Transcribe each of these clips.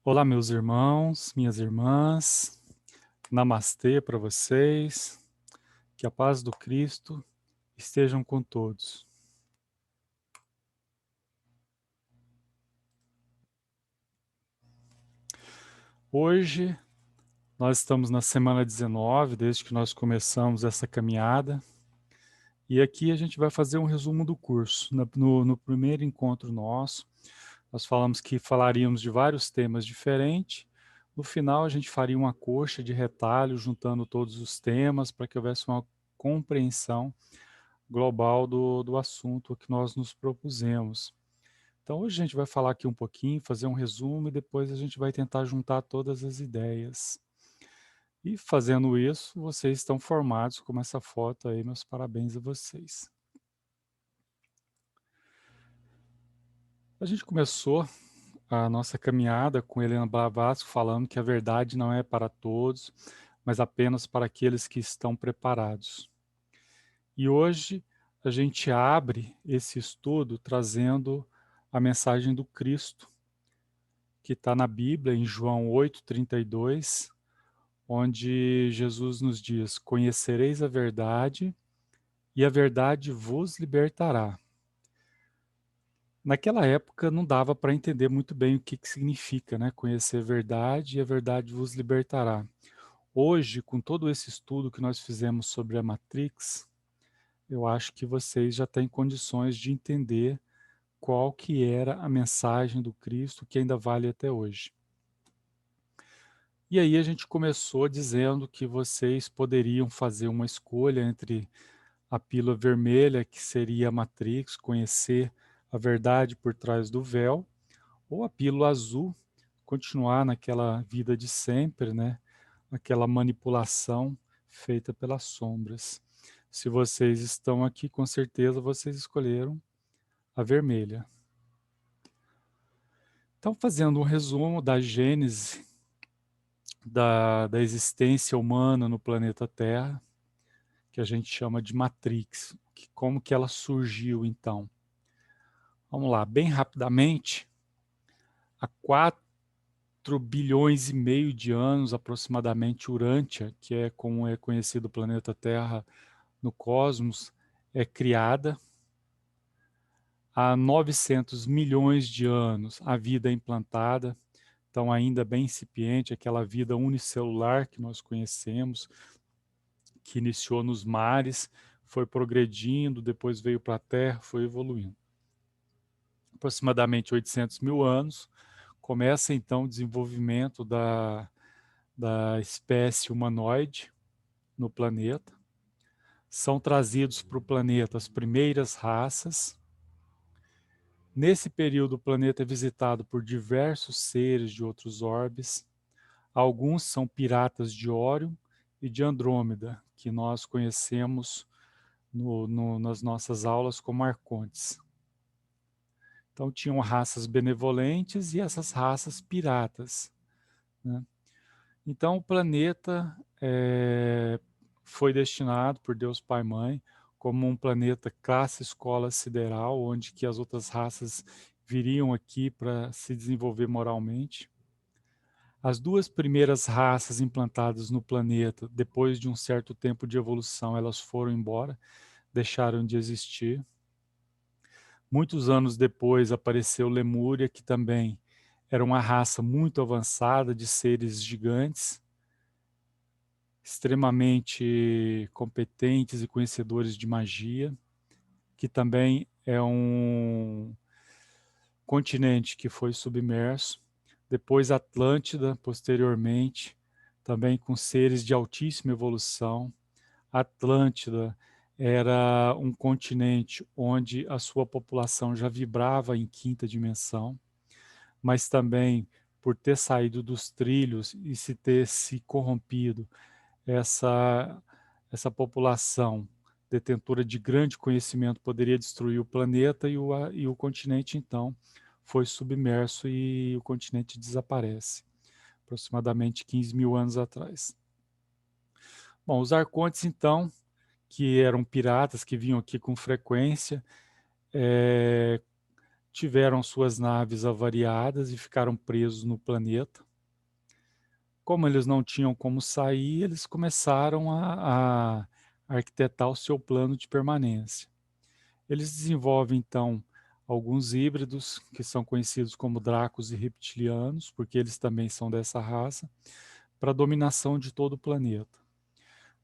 Olá, meus irmãos, minhas irmãs, namastê para vocês, que a paz do Cristo estejam com todos. Hoje nós estamos na semana 19, desde que nós começamos essa caminhada, e aqui a gente vai fazer um resumo do curso. No primeiro encontro nosso, nós falamos que falaríamos de vários temas diferentes. No final, a gente faria uma coxa de retalho, juntando todos os temas, para que houvesse uma compreensão global do assunto que nós nos propusemos. Então, hoje a gente vai falar aqui um pouquinho, fazer um resumo e depois a gente vai tentar juntar todas as ideias. E fazendo isso, vocês estão formados como essa foto aí, meus parabéns a vocês. A gente começou a nossa caminhada com Helena Blavatsky falando que a verdade não é para todos, mas apenas para aqueles que estão preparados. E hoje a gente abre esse estudo trazendo a mensagem do Cristo, que está na Bíblia, em João 8,32, onde Jesus nos diz: conhecereis a verdade e a verdade vos libertará. Naquela época não dava para entender muito bem o que significa, né? Conhecer a verdade e a verdade vos libertará. Hoje, com todo esse estudo que nós fizemos sobre a Matrix, eu acho que vocês já têm condições de entender qual que era a mensagem do Cristo que ainda vale até hoje. E aí a gente começou dizendo que vocês poderiam fazer uma escolha entre a pílula vermelha, que seria a Matrix, conhecer a verdade por trás do véu, ou a pílula azul, continuar naquela vida de sempre, né? Aquela manipulação feita pelas sombras. Se vocês estão aqui, com certeza vocês escolheram a vermelha. Então, fazendo um resumo da gênese da existência humana no planeta Terra, que a gente chama de Matrix. Como que ela surgiu, então? Vamos lá, bem rapidamente, há 4,5 bilhões de anos, aproximadamente, Urântia, que é como é conhecido o planeta Terra no cosmos, é criada. Há 900 milhões de anos, a vida é implantada, então ainda bem incipiente, aquela vida unicelular que nós conhecemos, que iniciou nos mares, foi progredindo, depois veio para a Terra, foi evoluindo. Aproximadamente 800 mil anos, começa então o desenvolvimento da espécie humanoide no planeta. São trazidos para o planeta as primeiras raças. Nesse período, o planeta é visitado por diversos seres de outros orbes. Alguns são piratas de Órion e de Andrômeda, que nós conhecemos nas nossas aulas como arcontes. Então tinham raças benevolentes e essas raças piratas, né? Então o planeta foi destinado por Deus Pai e Mãe como um planeta classe escola sideral, onde que as outras raças viriam aqui para se desenvolver moralmente. As duas primeiras raças implantadas no planeta, depois de um certo tempo de evolução, elas foram embora, deixaram de existir. Muitos anos depois apareceu Lemúria, que também era uma raça muito avançada de seres gigantes, extremamente competentes e conhecedores de magia, que também é um continente que foi submerso. Depois Atlântida, posteriormente, também com seres de altíssima evolução. Atlântida era um continente onde a sua população já vibrava em quinta dimensão, mas também por ter saído dos trilhos e se ter se corrompido, essa, essa população detentora de grande conhecimento poderia destruir o planeta e o continente, então, foi submerso e o continente desaparece, aproximadamente 15 mil anos atrás. Bom, os arcontes, então, que eram piratas que vinham aqui com frequência, tiveram suas naves avariadas e ficaram presos no planeta. Como eles não tinham como sair, eles começaram a arquitetar o seu plano de permanência. Eles desenvolvem, então, alguns híbridos, que são conhecidos como dracos e reptilianos, porque eles também são dessa raça, para a dominação de todo o planeta.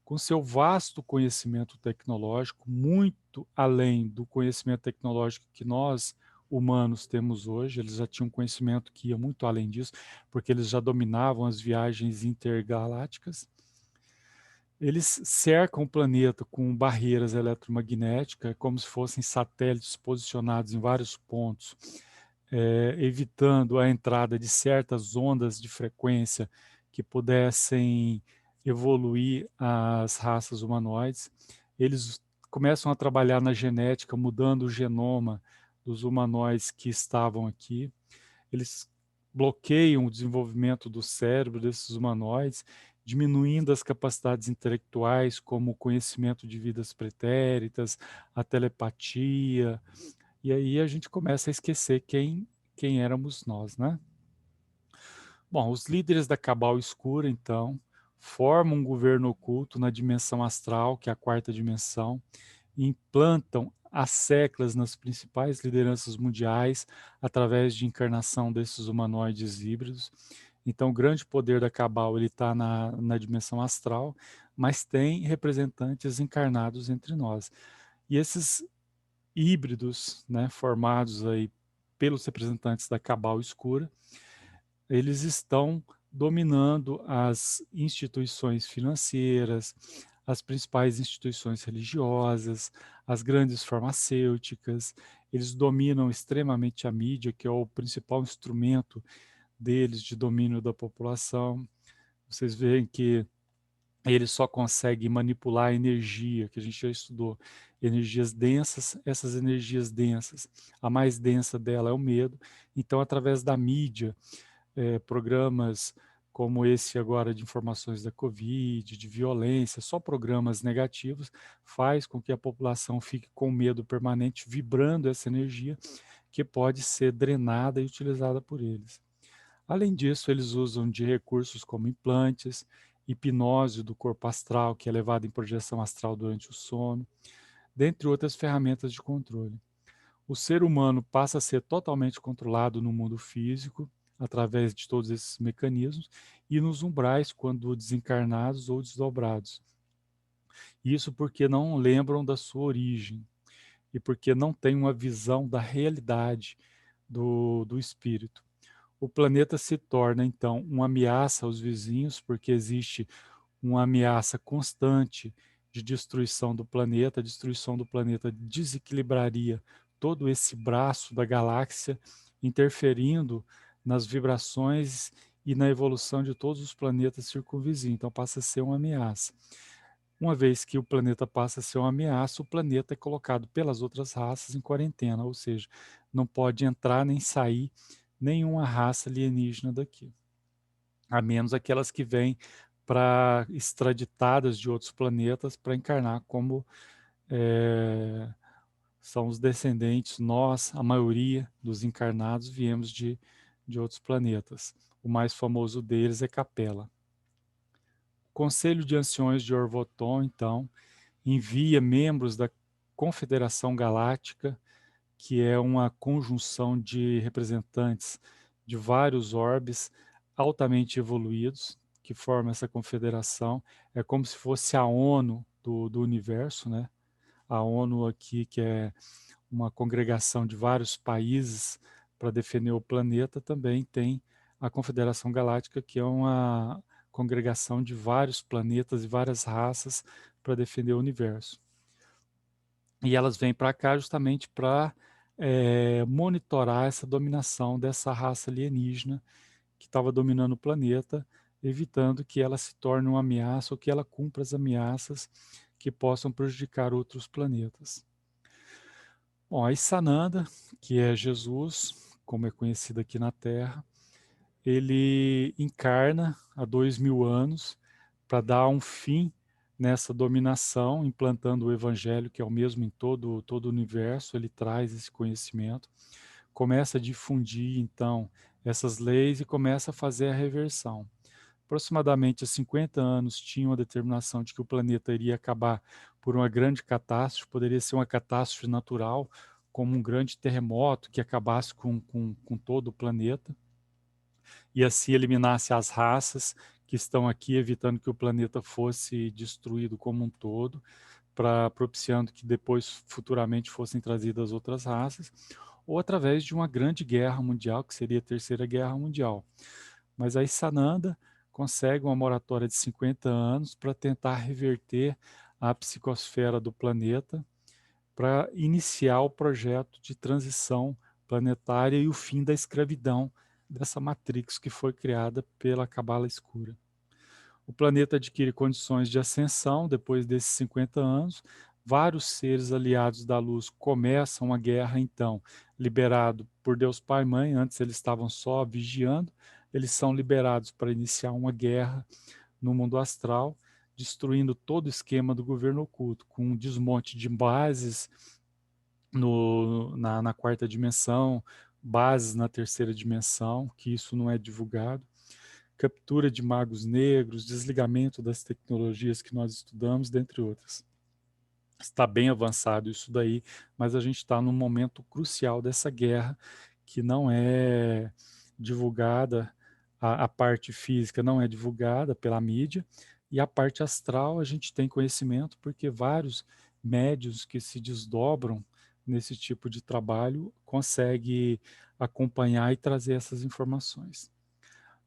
Com seu vasto conhecimento tecnológico, muito além do conhecimento tecnológico que nós, humanos, temos hoje, eles já tinham conhecimento que ia muito além disso, porque eles já dominavam as viagens intergalácticas. Eles cercam o planeta com barreiras eletromagnéticas, como se fossem satélites posicionados em vários pontos, evitando a entrada de certas ondas de frequência que pudessem evoluir as raças humanoides. Eles começam a trabalhar na genética, mudando o genoma dos humanoides que estavam aqui. Eles bloqueiam o desenvolvimento do cérebro desses humanoides, diminuindo as capacidades intelectuais, como o conhecimento de vidas pretéritas, a telepatia, e aí a gente começa a esquecer quem éramos nós, né? Bom, os líderes da Cabal Escura, então, formam um governo oculto na dimensão astral, que é a quarta dimensão, e implantam as seclas nas principais lideranças mundiais através de encarnação desses humanoides híbridos. Então, o grande poder da Cabal está na dimensão astral, mas tem representantes encarnados entre nós. E esses híbridos, né, formados aí pelos representantes da Cabal Escura, eles estão dominando as instituições financeiras, as principais instituições religiosas, as grandes farmacêuticas, eles dominam extremamente a mídia, que é o principal instrumento deles de domínio da população. Vocês veem que ele só consegue manipular a energia, que a gente já estudou, energias densas. Essas energias densas, a mais densa dela é o medo. Então, através da mídia, programas como esse agora de informações da Covid, de violência, só programas negativos, faz com que a população fique com medo permanente, vibrando essa energia que pode ser drenada e utilizada por eles. Além disso, eles usam de recursos como implantes, hipnose do corpo astral, que é levado em projeção astral durante o sono, dentre outras ferramentas de controle. O ser humano passa a ser totalmente controlado no mundo físico, através de todos esses mecanismos, e nos umbrais, quando desencarnados ou desdobrados. Isso porque não lembram da sua origem, e porque não têm uma visão da realidade do espírito. O planeta se torna, então, uma ameaça aos vizinhos, porque existe uma ameaça constante de destruição do planeta. A destruição do planeta desequilibraria todo esse braço da galáxia, interferindo nas vibrações e na evolução de todos os planetas circunvizinhos. Então passa a ser uma ameaça. Uma vez que o planeta passa a ser uma ameaça, o planeta é colocado pelas outras raças em quarentena, ou seja, não pode entrar nem sair nenhuma raça alienígena daqui, a menos aquelas que vêm extraditadas de outros planetas para encarnar como são os descendentes. Nós, a maioria dos encarnados, viemos de outros planetas. O mais famoso deles é Capella. O Conselho de Anciões de Orvoton, então, envia membros da Confederação Galáctica, que é uma conjunção de representantes de vários orbes altamente evoluídos, que formam essa confederação. É como se fosse a ONU do universo, né? A ONU aqui, que é uma congregação de vários países para defender o planeta, também tem a Confederação Galáctica, que é uma congregação de vários planetas e várias raças para defender o universo. E elas vêm para cá justamente para monitorar essa dominação dessa raça alienígena que estava dominando o planeta, evitando que ela se torne uma ameaça ou que ela cumpra as ameaças que possam prejudicar outros planetas. Bom, aí Sananda, que é Jesus, como é conhecido aqui na Terra, ele encarna há 2000 anos para dar um fim nessa dominação, implantando o evangelho, que é o mesmo em todo o universo. Ele traz esse conhecimento começa a difundir, então, essas leis e começa a fazer a reversão. Aproximadamente há 50 anos tinha uma determinação de que o planeta iria acabar por uma grande catástrofe, poderia ser uma catástrofe natural, como um grande terremoto que acabasse com todo o planeta, e assim eliminasse as raças que estão aqui, evitando que o planeta fosse destruído como um todo, propiciando que depois, futuramente, fossem trazidas outras raças, ou através de uma grande guerra mundial, que seria a Terceira Guerra Mundial. Mas aí Sananda consegue uma moratória de 50 anos para tentar reverter a psicosfera do planeta, para iniciar o projeto de transição planetária e o fim da escravidão dessa matrix que foi criada pela Cabala Escura. O planeta adquire condições de ascensão depois desses 50 anos. Vários seres aliados da luz começam a guerra, então, liberado por Deus Pai e Mãe. Antes eles estavam só vigiando. Eles são liberados para iniciar uma guerra no mundo astral, destruindo todo o esquema do governo oculto, com um desmonte de bases na quarta dimensão, bases na terceira dimensão, que isso não é divulgado, captura de magos negros, desligamento das tecnologias que nós estudamos, dentre outras. Está bem avançado isso daí, mas a gente está num momento crucial dessa guerra, que não é divulgada, a parte física não é divulgada pela mídia, e a parte astral a gente tem conhecimento porque vários médios que se desdobram nesse tipo de trabalho conseguem acompanhar e trazer essas informações.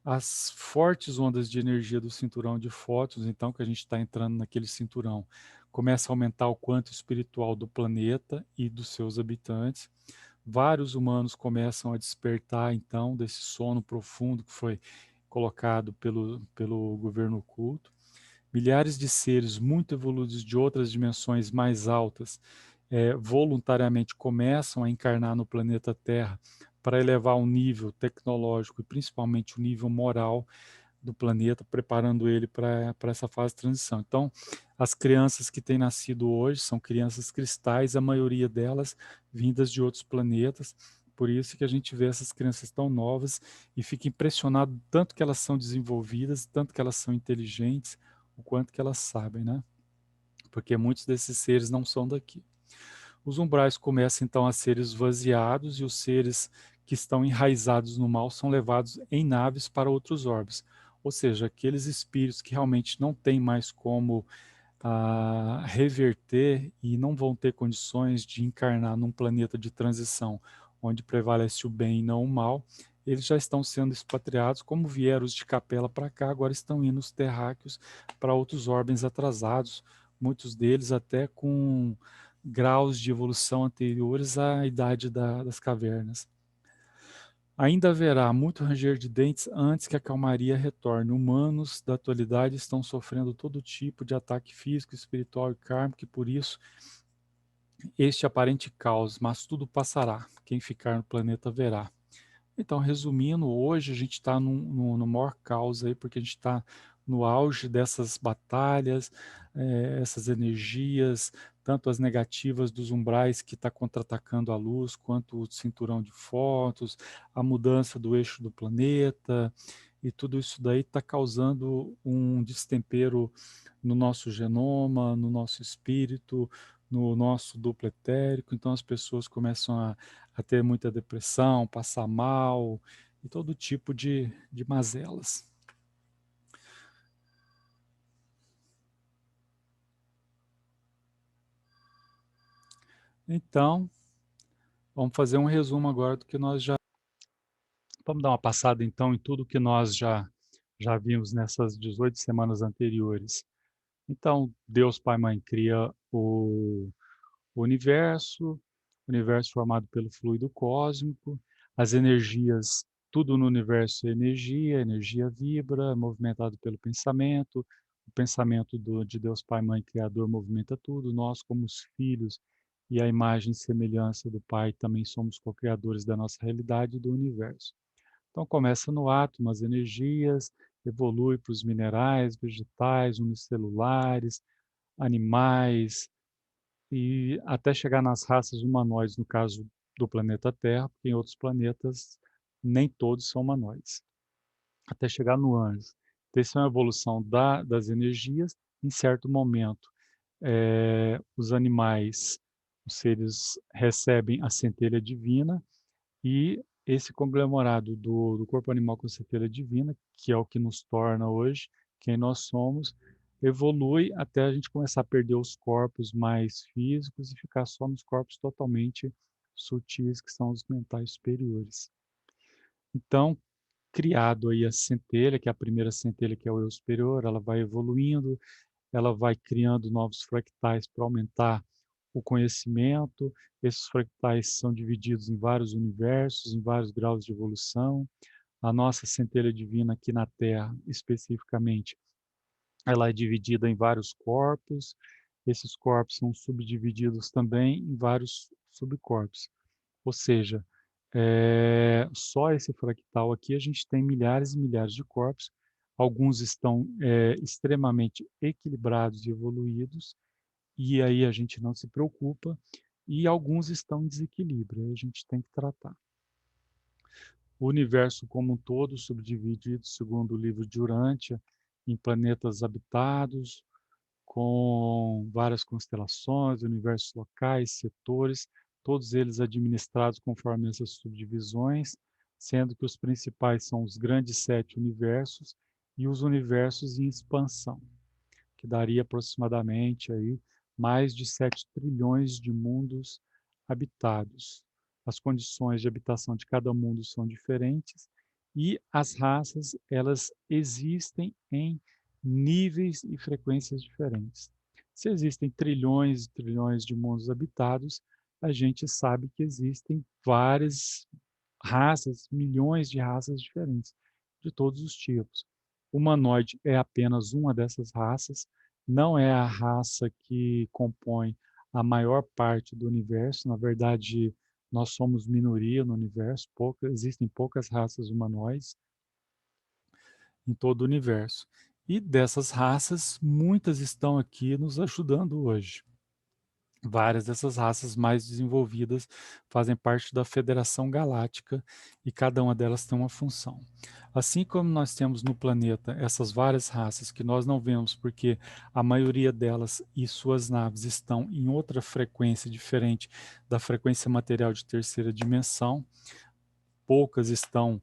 As fortes ondas de energia do cinturão de fótons, então, que a gente está entrando naquele cinturão, começa a aumentar o quanto espiritual do planeta e dos seus habitantes. Vários humanos começam a despertar, então, desse sono profundo que foi colocado pelo governo oculto. Milhares de seres muito evoluídos de outras dimensões mais altas voluntariamente começam a encarnar no planeta Terra para elevar o nível tecnológico e principalmente o nível moral do planeta, preparando ele para essa fase de transição. Então, as crianças que têm nascido hoje são crianças cristais, a maioria delas vindas de outros planetas, por isso que a gente vê essas crianças tão novas e fica impressionado tanto que elas são desenvolvidas, tanto que elas são inteligentes, o quanto que elas sabem, né? Porque muitos desses seres não são daqui. Os umbrais começam então a ser esvaziados e os seres que estão enraizados no mal são levados em naves para outros orbes. Ou seja, aqueles espíritos que realmente não têm mais como reverter e não vão ter condições de encarnar num planeta de transição onde prevalece o bem e não o mal, eles já estão sendo expatriados, como vieram os de Capela para cá, agora estão indo os terráqueos para outros ordens atrasados, muitos deles até com graus de evolução anteriores à idade das cavernas. Ainda haverá muito ranger de dentes antes que a calmaria retorne. Humanos da atualidade estão sofrendo todo tipo de ataque físico, espiritual e kármico, e por isso este aparente caos, mas tudo passará. Quem ficar no planeta verá. Então, resumindo, hoje a gente está no maior caos aí, porque a gente está no auge dessas batalhas, essas energias, tanto as negativas dos umbrais que está contra-atacando a luz, quanto o cinturão de fótons, a mudança do eixo do planeta, e tudo isso daí está causando um destempero no nosso genoma, no nosso espírito, no nosso duplo etérico, então as pessoas começam a ter muita depressão, passar mal e todo tipo de mazelas. Então, vamos fazer um resumo agora do que nós já... Vamos dar uma passada então em tudo que nós já vimos nessas 18 semanas anteriores. Então, Deus Pai Mãe cria o universo formado pelo fluido cósmico, as energias, tudo no universo é energia, a energia vibra, é movimentado pelo pensamento, o pensamento de Deus Pai Mãe Criador movimenta tudo, nós como os filhos e a imagem e semelhança do Pai também somos co-criadores da nossa realidade e do universo. Então começa no átomo, as energias, evolui para os minerais, vegetais, unicelulares, animais, e até chegar nas raças humanoides, no caso do planeta Terra, porque em outros planetas nem todos são humanoides, até chegar no anjo. Então isso é uma evolução das energias. Em certo momento, os animais, os seres recebem a centelha divina, e esse conglomerado do corpo animal com centelha divina, que é o que nos torna hoje quem nós somos, evolui até a gente começar a perder os corpos mais físicos e ficar só nos corpos totalmente sutis, que são os mentais superiores. Então, criado aí a centelha, que é a primeira centelha, que é o eu superior, ela vai evoluindo, ela vai criando novos fractais para aumentar o conhecimento. Esses fractais são divididos em vários universos, em vários graus de evolução. A nossa centelha divina aqui na Terra, especificamente, ela é dividida em vários corpos. Esses corpos são subdivididos também em vários subcorpos. Ou seja, só esse fractal aqui a gente tem milhares e milhares de corpos. Alguns estão extremamente equilibrados e evoluídos, e aí a gente não se preocupa, e alguns estão em desequilíbrio, aí a gente tem que tratar. O universo como um todo, subdividido, segundo o livro de Urântia, em planetas habitados, com várias constelações, universos locais, setores, todos eles administrados conforme essas subdivisões, sendo que os principais são os grandes 7 universos e os universos em expansão, que daria aproximadamente aí mais de 7 trilhões de mundos habitados. As condições de habitação de cada mundo são diferentes e as raças, elas existem em níveis e frequências diferentes. Se existem trilhões e trilhões de mundos habitados, a gente sabe que existem várias raças, milhões de raças diferentes, de todos os tipos. O humanoide é apenas uma dessas raças, não é a raça que compõe a maior parte do universo. Na verdade, nós somos minoria no universo, existem poucas raças humanoides em todo o universo. E dessas raças, muitas estão aqui nos ajudando hoje. Várias dessas raças mais desenvolvidas fazem parte da Federação Galáctica e cada uma delas tem uma função. Assim como nós temos no planeta essas várias raças que nós não vemos porque a maioria delas e suas naves estão em outra frequência diferente da frequência material de terceira dimensão, poucas estão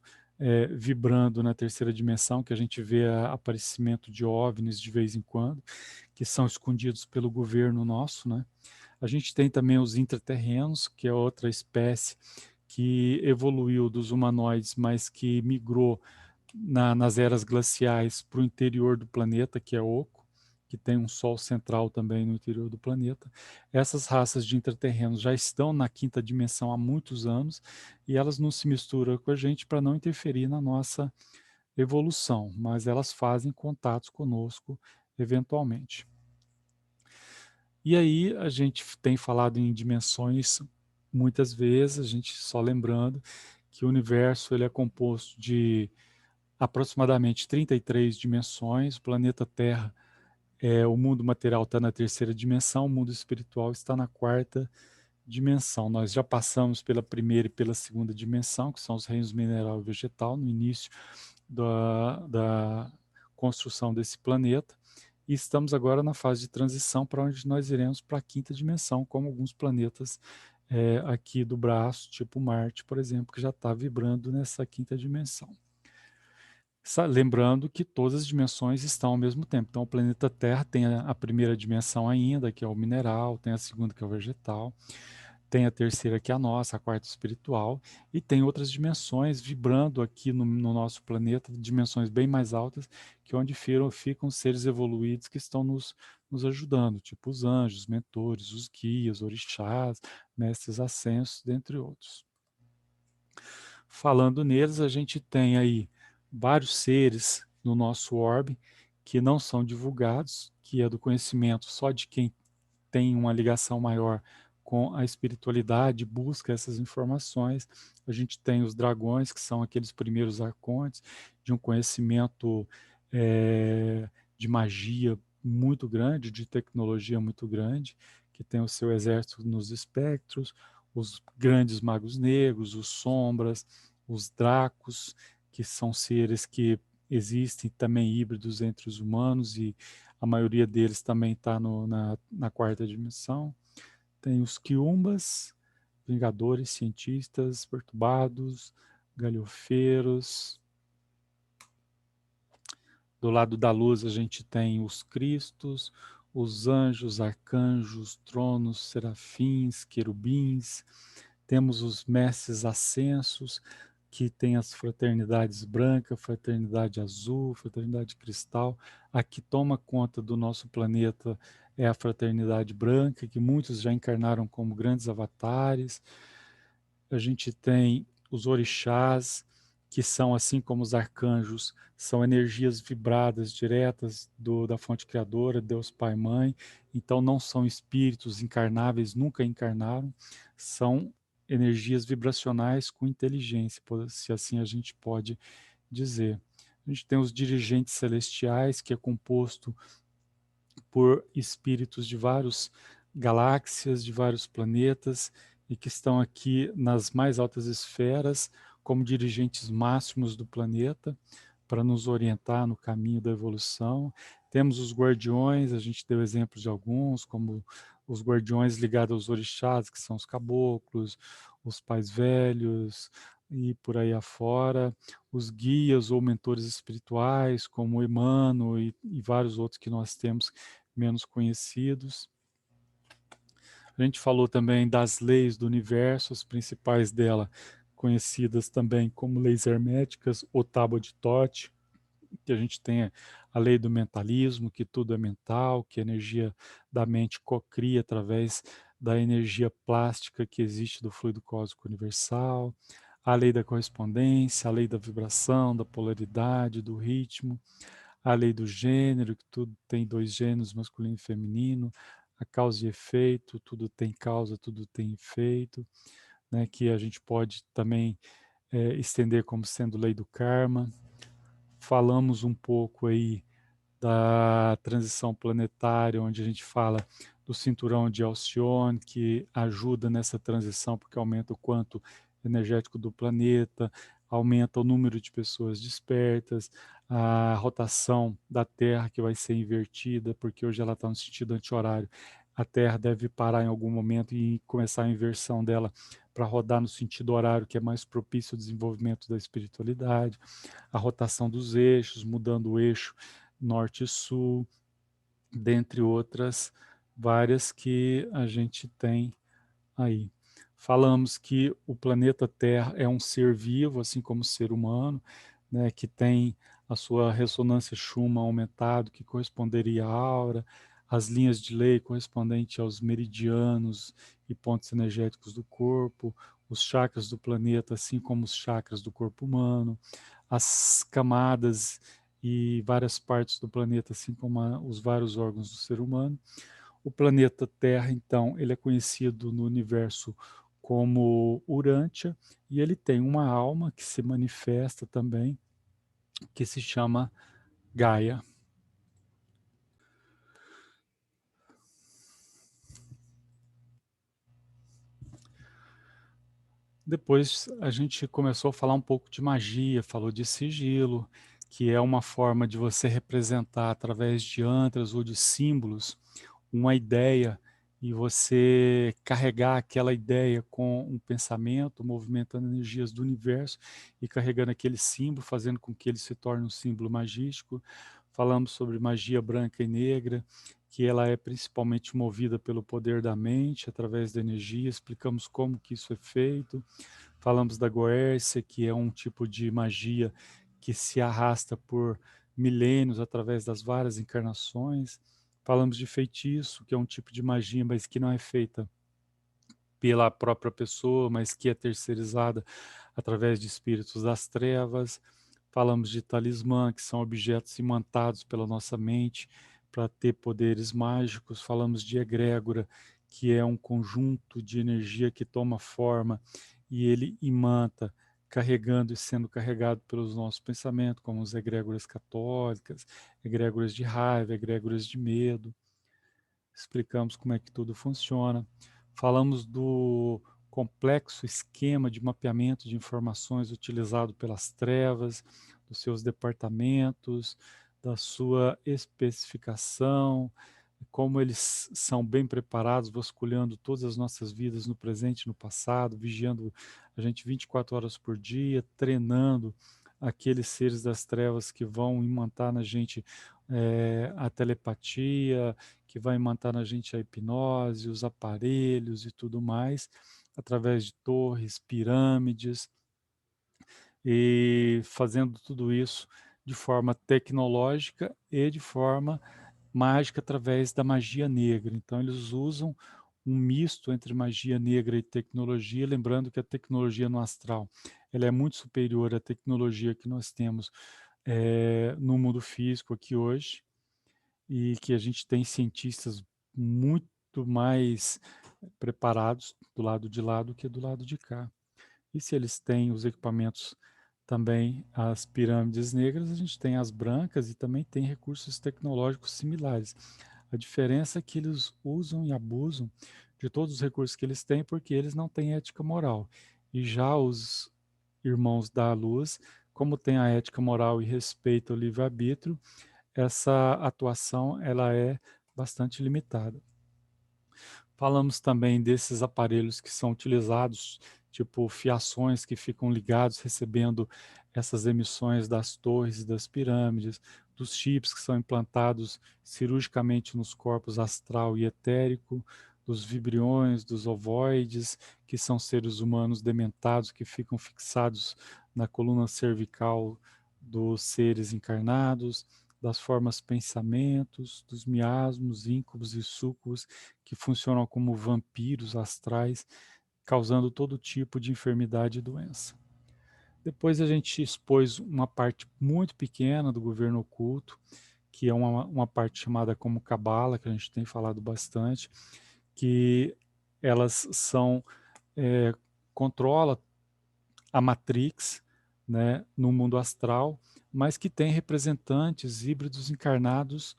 vibrando na terceira dimensão, que a gente vê aparecimento de OVNIs de vez em quando, que são escondidos pelo governo nosso, né? A gente tem também os intraterrenos, que é outra espécie que evoluiu dos humanoides, mas que migrou nas eras glaciais para o interior do planeta, que é oco, que tem um sol central também no interior do planeta. Essas raças de intraterrenos já estão na quinta dimensão há muitos anos e elas não se misturam com a gente para não interferir na nossa evolução, mas elas fazem contatos conosco eventualmente. E aí a gente tem falado em dimensões muitas vezes, a gente só lembrando que o universo ele é composto de aproximadamente 33 dimensões. O planeta Terra, o mundo material está na terceira dimensão, o mundo espiritual está na quarta dimensão. Nós já passamos pela primeira e pela segunda dimensão, que são os reinos mineral e vegetal, no início da construção desse planeta. E estamos agora na fase de transição para onde nós iremos para a quinta dimensão, como alguns planetas aqui do braço, tipo Marte, por exemplo, que já está vibrando nessa quinta dimensão. Lembrando que todas as dimensões estão ao mesmo tempo. Então, o planeta Terra tem a primeira dimensão ainda, que é o mineral, tem a segunda, que é o vegetal, tem a terceira, que é a nossa, a quarta espiritual, e tem outras dimensões vibrando aqui no nosso planeta, dimensões bem mais altas, que é onde ficam seres evoluídos que estão nos ajudando, tipo os anjos, mentores, os guias, orixás, mestres ascensos, dentre outros. Falando neles, a gente tem aí vários seres no nosso orbe que não são divulgados, que é do conhecimento só de quem tem uma ligação maior com a espiritualidade, busca essas informações. A gente tem os dragões, que são aqueles primeiros arcontes, de um conhecimento de magia muito grande, de tecnologia muito grande, que tem o seu exército nos espectros. os grandes magos negros, os sombras, os dracos, que são seres que existem também híbridos entre os humanos e a maioria deles também está na quarta dimensão. Tem os quiumbas, vingadores, cientistas, perturbados, galhofeiros. Do lado da luz a gente tem os cristos, os anjos, arcanjos, tronos, serafins, querubins. Temos os mestres ascensos, que tem as fraternidades branca, fraternidade azul, fraternidade cristal. A que toma conta do nosso planeta é a fraternidade branca, que muitos já encarnaram como grandes avatares. A gente tem os orixás, que são, assim como os arcanjos, são energias vibradas diretas da fonte criadora, Deus Pai e Mãe. Então não são espíritos encarnáveis, nunca encarnaram, são energias vibracionais com inteligência, se assim a gente pode dizer. A gente tem os dirigentes celestiais, que é composto por espíritos de várias galáxias, de vários planetas, e que estão aqui nas mais altas esferas como dirigentes máximos do planeta, para nos orientar no caminho da evolução. Temos os guardiões, a gente deu exemplos de alguns, como os guardiões ligados aos orixás, que são os caboclos, os pais velhos, e por aí afora, os guias ou mentores espirituais, como Emmanuel e vários outros que nós temos menos conhecidos. A gente falou também das leis do universo, as principais dela, conhecidas também como leis herméticas ou tábua de Tote, que a gente tem a lei do mentalismo, que tudo é mental, que a energia da mente cocria através da energia plástica que existe do fluido cósmico universal, a lei da correspondência, a lei da vibração, da polaridade, do ritmo, a lei do gênero, que tudo tem dois gêneros, masculino e feminino, a causa e efeito, tudo tem causa, tudo tem efeito, né, que a gente pode também estender como sendo lei do karma. Falamos um pouco aí da transição planetária, onde a gente fala do cinturão de Alcione, que ajuda nessa transição, porque aumenta o quanto energético do planeta, aumenta o número de pessoas despertas, a rotação da Terra que vai ser invertida, porque hoje ela está no sentido anti-horário. A Terra deve parar em algum momento e começar a inversão dela para rodar no sentido horário, que é mais propício ao desenvolvimento da espiritualidade, a rotação dos eixos, mudando o eixo norte e sul, dentre outras várias que a gente tem aí. Falamos que o planeta Terra é um ser vivo, assim como o ser humano, né, que tem a sua ressonância Schumann aumentado, que corresponderia à aura, as linhas de lei correspondentes aos meridianos e pontos energéticos do corpo, os chakras do planeta, assim como os chakras do corpo humano, as camadas e várias partes do planeta, assim como os vários órgãos do ser humano. O planeta Terra, então, ele é conhecido no universo como Urântia, e ele tem uma alma que se manifesta também, que se chama Gaia. Depois a gente começou a falar um pouco de magia, falou de sigilo, que é uma forma de você representar através de mantras ou de símbolos uma ideia e você carregar aquela ideia com um pensamento, movimentando energias do universo e carregando aquele símbolo, fazendo com que ele se torne um símbolo magístico. Falamos sobre magia branca e negra, que ela é principalmente movida pelo poder da mente, através da energia, explicamos como que isso é feito. Falamos da Goécia, que é um tipo de magia que se arrasta por milênios através das várias encarnações. Falamos de feitiço, que é um tipo de magia, mas que não é feita pela própria pessoa, mas que é terceirizada através de espíritos das trevas. Falamos de talismã, que são objetos imantados pela nossa mente para ter poderes mágicos. Falamos de egrégora, que é um conjunto de energia que toma forma e ele imanta, carregando e sendo carregado pelos nossos pensamentos, como as egrégoras católicas, egrégoras de raiva, egrégoras de medo. Explicamos como é que tudo funciona. Falamos do complexo esquema de mapeamento de informações utilizado pelas trevas, dos seus departamentos, da sua especificação, como eles são bem preparados, vasculhando todas as nossas vidas no presente e no passado, vigiando a gente 24 horas por dia, treinando aqueles seres das trevas que vão imantar na gente a telepatia, que vai imantar na gente a hipnose, os aparelhos e tudo mais, através de torres, pirâmides, e fazendo tudo isso de forma tecnológica e de forma mágica através da magia negra. Então eles usam um misto entre magia negra e tecnologia, lembrando que a tecnologia no astral, ela é muito superior à tecnologia que nós temos no mundo físico aqui hoje, e que a gente tem cientistas muito mais preparados do lado de lá do que do lado de cá. E se eles têm os equipamentos também, as pirâmides negras, a gente tem as brancas e também tem recursos tecnológicos similares. A diferença é que eles usam e abusam de todos os recursos que eles têm porque eles não têm ética moral. E já os irmãos da luz, como têm a ética moral e respeito ao livre-arbítrio, essa atuação ela é bastante limitada. Falamos também desses aparelhos que são utilizados, tipo fiações que ficam ligados, recebendo essas emissões das torres e das pirâmides, dos chips que são implantados cirurgicamente nos corpos astral e etérico, dos vibriões, dos ovoides, que são seres humanos dementados que ficam fixados na coluna cervical dos seres encarnados, das formas pensamentos, dos miasmos, íncubos e súcubos, que funcionam como vampiros astrais, causando todo tipo de enfermidade e doença. Depois a gente expôs uma parte muito pequena do governo oculto, que é uma parte chamada como Cabala, que a gente tem falado bastante, que elas são, controla a Matrix, né, no mundo astral, mas que tem representantes híbridos encarnados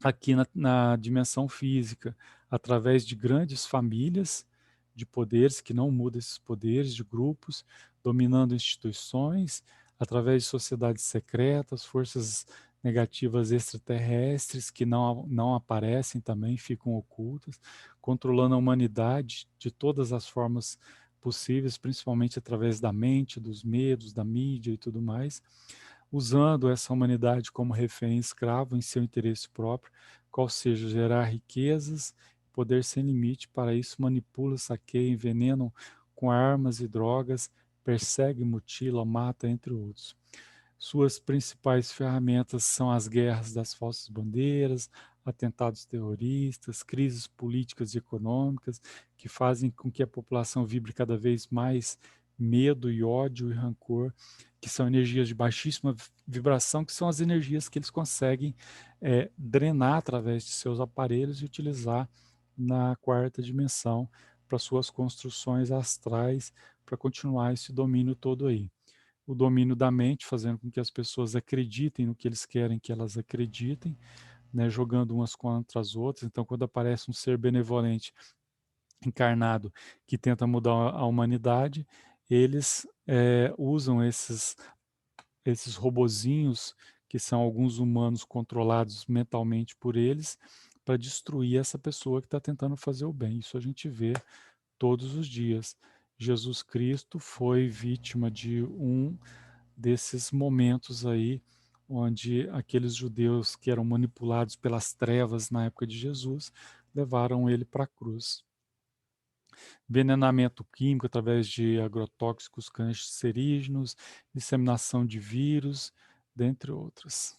aqui na dimensão física, através de grandes famílias de poderes, que não mudam esses poderes, de grupos, dominando instituições, através de sociedades secretas, forças negativas extraterrestres que não aparecem também, ficam ocultas, controlando a humanidade de todas as formas possíveis, principalmente através da mente, dos medos, da mídia e tudo mais, usando essa humanidade como refém escravo em seu interesse próprio, qual seja gerar riquezas, poder sem limite. Para isso manipula, saqueia, envenenam com armas e drogas, persegue, mutila, mata, entre outros. Suas principais ferramentas são as guerras das falsas bandeiras, atentados terroristas, crises políticas e econômicas, que fazem com que a população vibre cada vez mais medo e ódio e rancor, que são energias de baixíssima vibração, que são as energias que eles conseguem drenar através de seus aparelhos e utilizar na quarta dimensão para suas construções astrais, para continuar esse domínio todo aí. O domínio da mente, fazendo com que as pessoas acreditem no que eles querem que elas acreditem, né, jogando umas contra as outras. Então, quando aparece um ser benevolente encarnado que tenta mudar a humanidade, eles usam esses robozinhos, que são alguns humanos controlados mentalmente por eles, para destruir essa pessoa que está tentando fazer o bem. Isso a gente vê todos os dias. Jesus Cristo foi vítima de um desses momentos aí, onde aqueles judeus que eram manipulados pelas trevas na época de Jesus, levaram ele para a cruz. Envenenamento químico através de agrotóxicos cancerígenos, disseminação de vírus, dentre outras.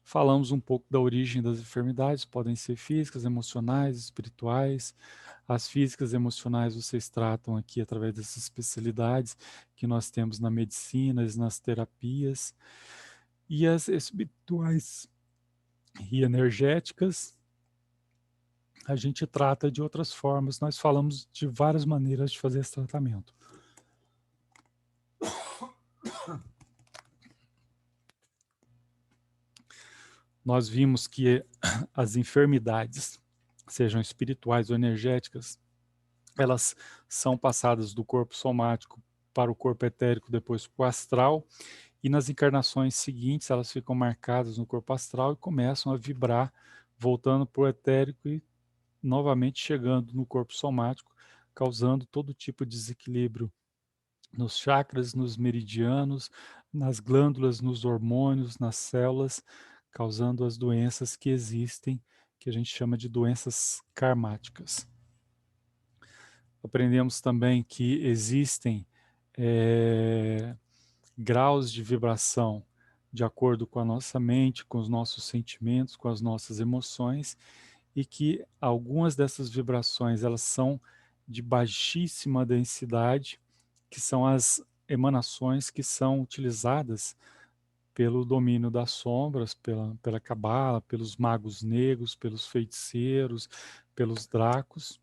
Falamos um pouco da origem das enfermidades, podem ser físicas, emocionais, espirituais. As físicas e emocionais vocês tratam aqui através dessas especialidades que nós temos na medicina, nas terapias. E as espirituais e energéticas, a gente trata de outras formas. Nós falamos de várias maneiras de fazer esse tratamento. Nós vimos que as enfermidades, sejam espirituais ou energéticas, elas são passadas do corpo somático para o corpo etérico, depois para o astral, e nas encarnações seguintes elas ficam marcadas no corpo astral e começam a vibrar, voltando para o etérico e novamente chegando no corpo somático, causando todo tipo de desequilíbrio nos chakras, nos meridianos, nas glândulas, nos hormônios, nas células, causando as doenças que existem, que a gente chama de doenças karmáticas. Aprendemos também que existem graus de vibração de acordo com a nossa mente, com os nossos sentimentos, com as nossas emoções, e que algumas dessas vibrações elas são de baixíssima densidade, que são as emanações que são utilizadas pelo domínio das sombras, pela cabala, pelos magos negros, pelos feiticeiros, pelos dracos,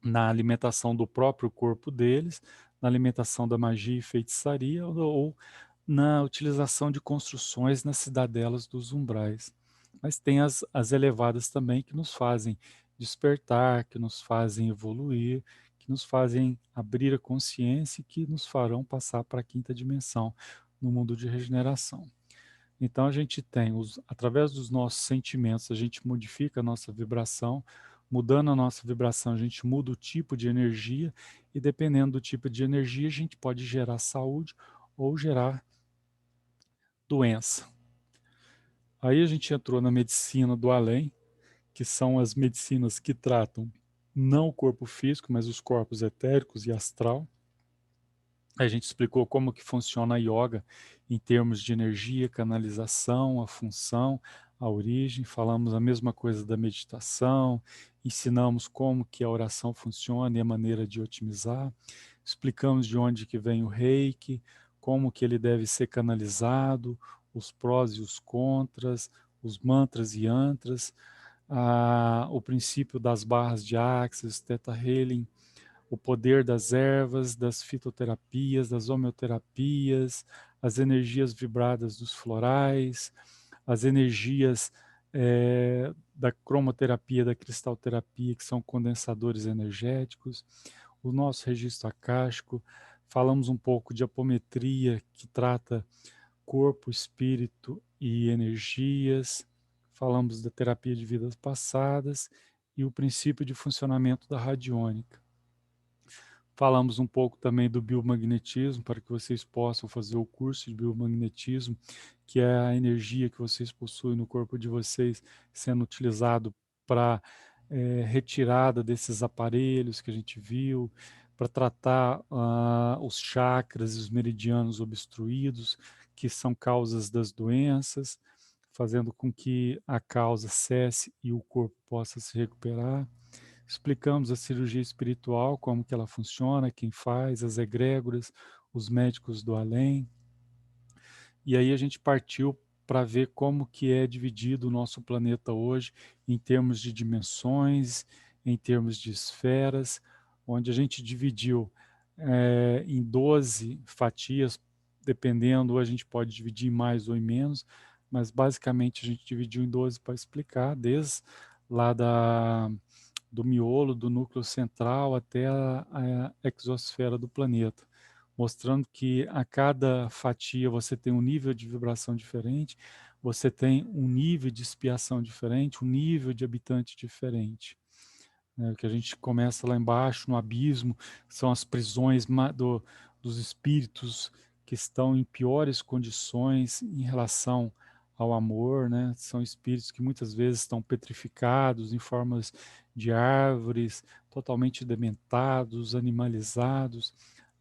na alimentação do próprio corpo deles, na alimentação da magia e feitiçaria ou na utilização de construções nas cidadelas dos umbrais. Mas tem as elevadas também que nos fazem despertar, que nos fazem evoluir, que nos fazem abrir a consciência e que nos farão passar para a quinta dimensão no mundo de regeneração. Então a gente tem, através dos nossos sentimentos, a gente modifica a nossa vibração, mudando a nossa vibração, a gente muda o tipo de energia, e dependendo do tipo de energia, a gente pode gerar saúde ou gerar doença. Aí a gente entrou na medicina do além, que são as medicinas que tratam não o corpo físico, mas os corpos etéricos e astral. A gente explicou como que funciona a yoga em termos de energia, canalização, a função, a origem. Falamos a mesma coisa da meditação, ensinamos como que a oração funciona e a maneira de otimizar. Explicamos de onde que vem o reiki, como que ele deve ser canalizado, os prós e os contras, os mantras e yantras, o princípio das barras de Axis, Theta Healing, o poder das ervas, das fitoterapias, das homeoterapias, as energias vibradas dos florais, as energias da cromoterapia, da cristalterapia, que são condensadores energéticos, o nosso registro acástico. Falamos um pouco de apometria, que trata corpo, espírito e energias. Falamos da terapia de vidas passadas e o princípio de funcionamento da radiônica. Falamos um pouco também do biomagnetismo, para que vocês possam fazer o curso de biomagnetismo, que é a energia que vocês possuem no corpo de vocês sendo utilizado para retirada desses aparelhos que a gente viu, para tratar os chakras e os meridianos obstruídos, que são causas das doenças, fazendo com que a causa cesse e o corpo possa se recuperar. Explicamos a cirurgia espiritual, como que ela funciona, quem faz, as egrégoras, os médicos do além. E aí a gente partiu para ver como que é dividido o nosso planeta hoje em termos de dimensões, em termos de esferas, onde a gente dividiu em 12 fatias, dependendo, a gente pode dividir em mais ou em menos, mas basicamente a gente dividiu em 12 para explicar, desde lá do miolo, do núcleo central até a exosfera do planeta, mostrando que a cada fatia você tem um nível de vibração diferente, você tem um nível de expiação diferente, um nível de habitante diferente. O que a gente começa lá embaixo, no abismo, são as prisões dos espíritos que estão em piores condições em relação ao amor, né? São espíritos que muitas vezes estão petrificados em formas de árvores, totalmente dementados, animalizados.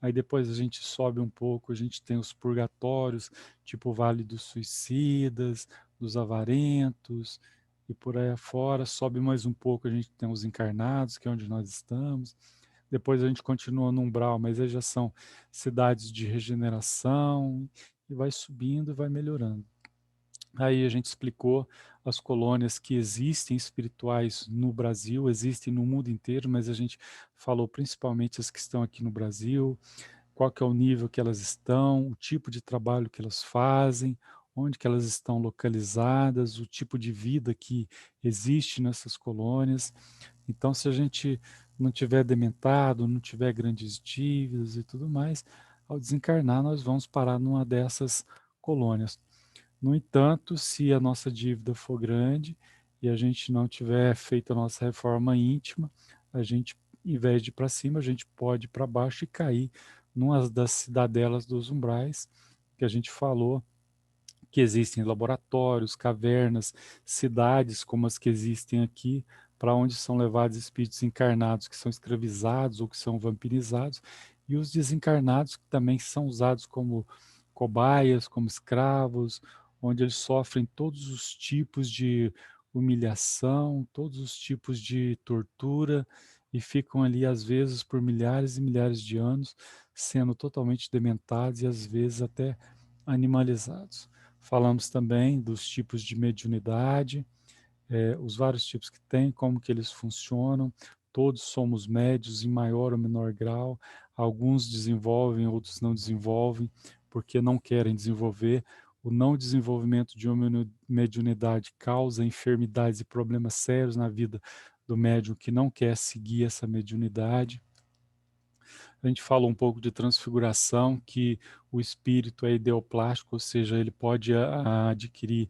Aí depois a gente sobe um pouco, a gente tem os purgatórios, tipo o Vale dos Suicidas, dos Avarentos, e por aí afora. Sobe mais um pouco, a gente tem os encarnados, que é onde nós estamos. Depois a gente continua no umbral, mas aí já são cidades de regeneração, e vai subindo e vai melhorando. Aí a gente explicou as colônias que existem espirituais no Brasil, existem no mundo inteiro, mas a gente falou principalmente as que estão aqui no Brasil, qual que é o nível que elas estão, o tipo de trabalho que elas fazem, onde que elas estão localizadas, o tipo de vida que existe nessas colônias. Então, se a gente não tiver dementado, não tiver grandes dívidas e tudo mais, ao desencarnar nós vamos parar numa dessas colônias. No entanto, se a nossa dívida for grande e a gente não tiver feito a nossa reforma íntima, a gente, em vez de ir para cima, a gente pode ir para baixo e cair numa das cidadelas dos umbrais que a gente falou, que existem laboratórios, cavernas, cidades como as que existem aqui, para onde são levados espíritos encarnados que são escravizados ou que são vampirizados, e os desencarnados que também são usados como cobaias, como escravos, onde eles sofrem todos os tipos de humilhação, todos os tipos de tortura, e ficam ali, às vezes, por milhares e milhares de anos, sendo totalmente dementados e, às vezes, até animalizados. Falamos também dos tipos de mediunidade, os vários tipos que tem, como que eles funcionam. Todos somos médios em maior ou menor grau. Alguns desenvolvem, outros não desenvolvem, porque não querem desenvolver. O não desenvolvimento de uma mediunidade causa enfermidades e problemas sérios na vida do médium que não quer seguir essa mediunidade. A gente falou um pouco de transfiguração, que o espírito é ideoplástico, ou seja, ele pode adquirir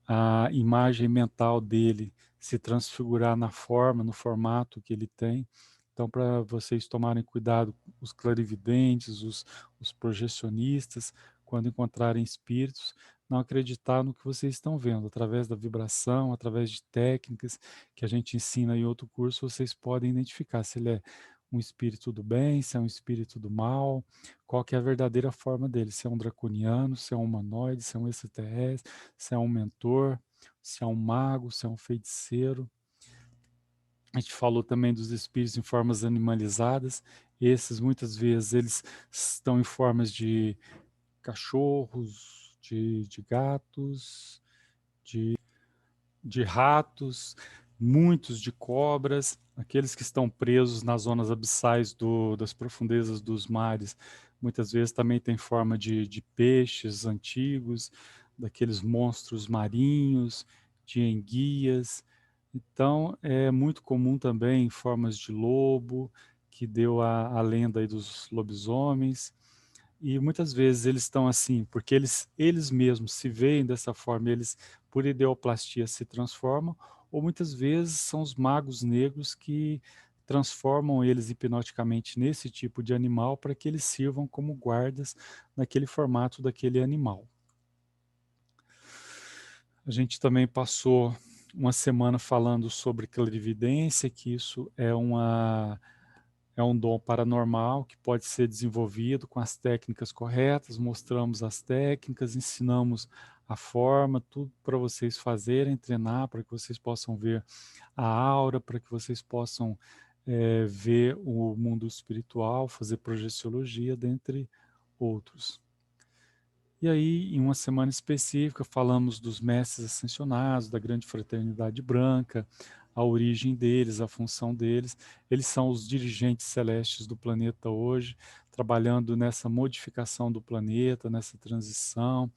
a imagem mental dele, se transfigurar na forma, no formato que ele tem. Então, para vocês tomarem cuidado, os clarividentes, os projecionistas, quando encontrarem espíritos, não acreditar no que vocês estão vendo, através da vibração, através de técnicas que a gente ensina em outro curso, vocês podem identificar se ele é um espírito do bem, se é um espírito do mal, qual que é a verdadeira forma dele, se é um draconiano, se é um humanoide, se é um extraterrestre, se é um mentor, se é um mago, se é um feiticeiro. A gente falou também dos espíritos em formas animalizadas. Esses, muitas vezes, eles estão em formas de cachorros, de gatos, de ratos, muitos de cobras, aqueles que estão presos nas zonas abissais das profundezas dos mares, muitas vezes também tem forma de peixes antigos, daqueles monstros marinhos, de enguias. Então, é muito comum também formas de lobo, que deu a lenda aí dos lobisomens, e muitas vezes eles estão assim, porque eles mesmos se veem dessa forma, eles, por ideoplastia, se transformam, ou muitas vezes são os magos negros que transformam eles hipnoticamente nesse tipo de animal para que eles sirvam como guardas naquele formato daquele animal. A gente também passou uma semana falando sobre clarividência, que isso é um dom paranormal que pode ser desenvolvido com as técnicas corretas, mostramos as técnicas, ensinamos a forma, tudo para vocês fazerem, treinar, para que vocês possam ver a aura, para que vocês possam ver o mundo espiritual, fazer projeciologia, dentre outros. E aí, em uma semana específica, falamos dos mestres ascensionados, da grande fraternidade branca, a origem deles, a função deles. Eles são os dirigentes celestes do planeta hoje, trabalhando nessa modificação do planeta, nessa transição.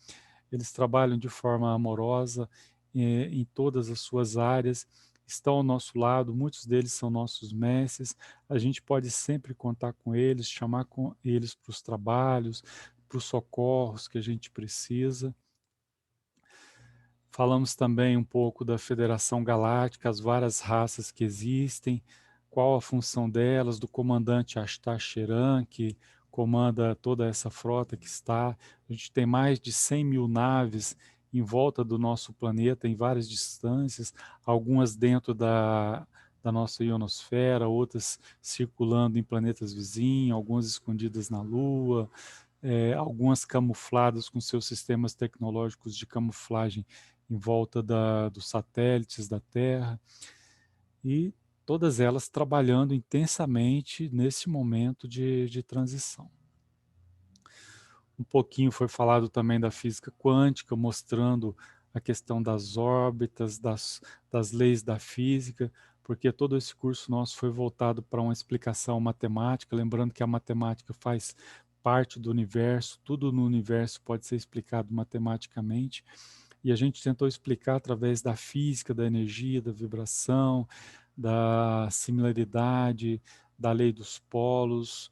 Eles trabalham de forma amorosa em todas as suas áreas, estão ao nosso lado, muitos deles são nossos mestres, a gente pode sempre contar com eles, chamar com eles para os trabalhos, para os socorros que a gente precisa. Falamos também um pouco da Federação Galáctica, as várias raças que existem, qual a função delas, do comandante Ashtar Sheran, que comanda toda essa frota que está. A gente tem mais de 100 mil naves em volta do nosso planeta, em várias distâncias, algumas dentro da nossa ionosfera, outras circulando em planetas vizinhos, algumas escondidas na Lua, algumas camufladas com seus sistemas tecnológicos de camuflagem em volta dos satélites da Terra, e todas elas trabalhando intensamente nesse momento de transição. Um pouquinho foi falado também da física quântica, mostrando a questão das órbitas, das leis da física, porque todo esse curso nosso foi voltado para uma explicação matemática, lembrando que a matemática faz parte do universo, tudo no universo pode ser explicado matematicamente, e a gente tentou explicar através da física, da energia, da vibração, da similaridade, da lei dos polos,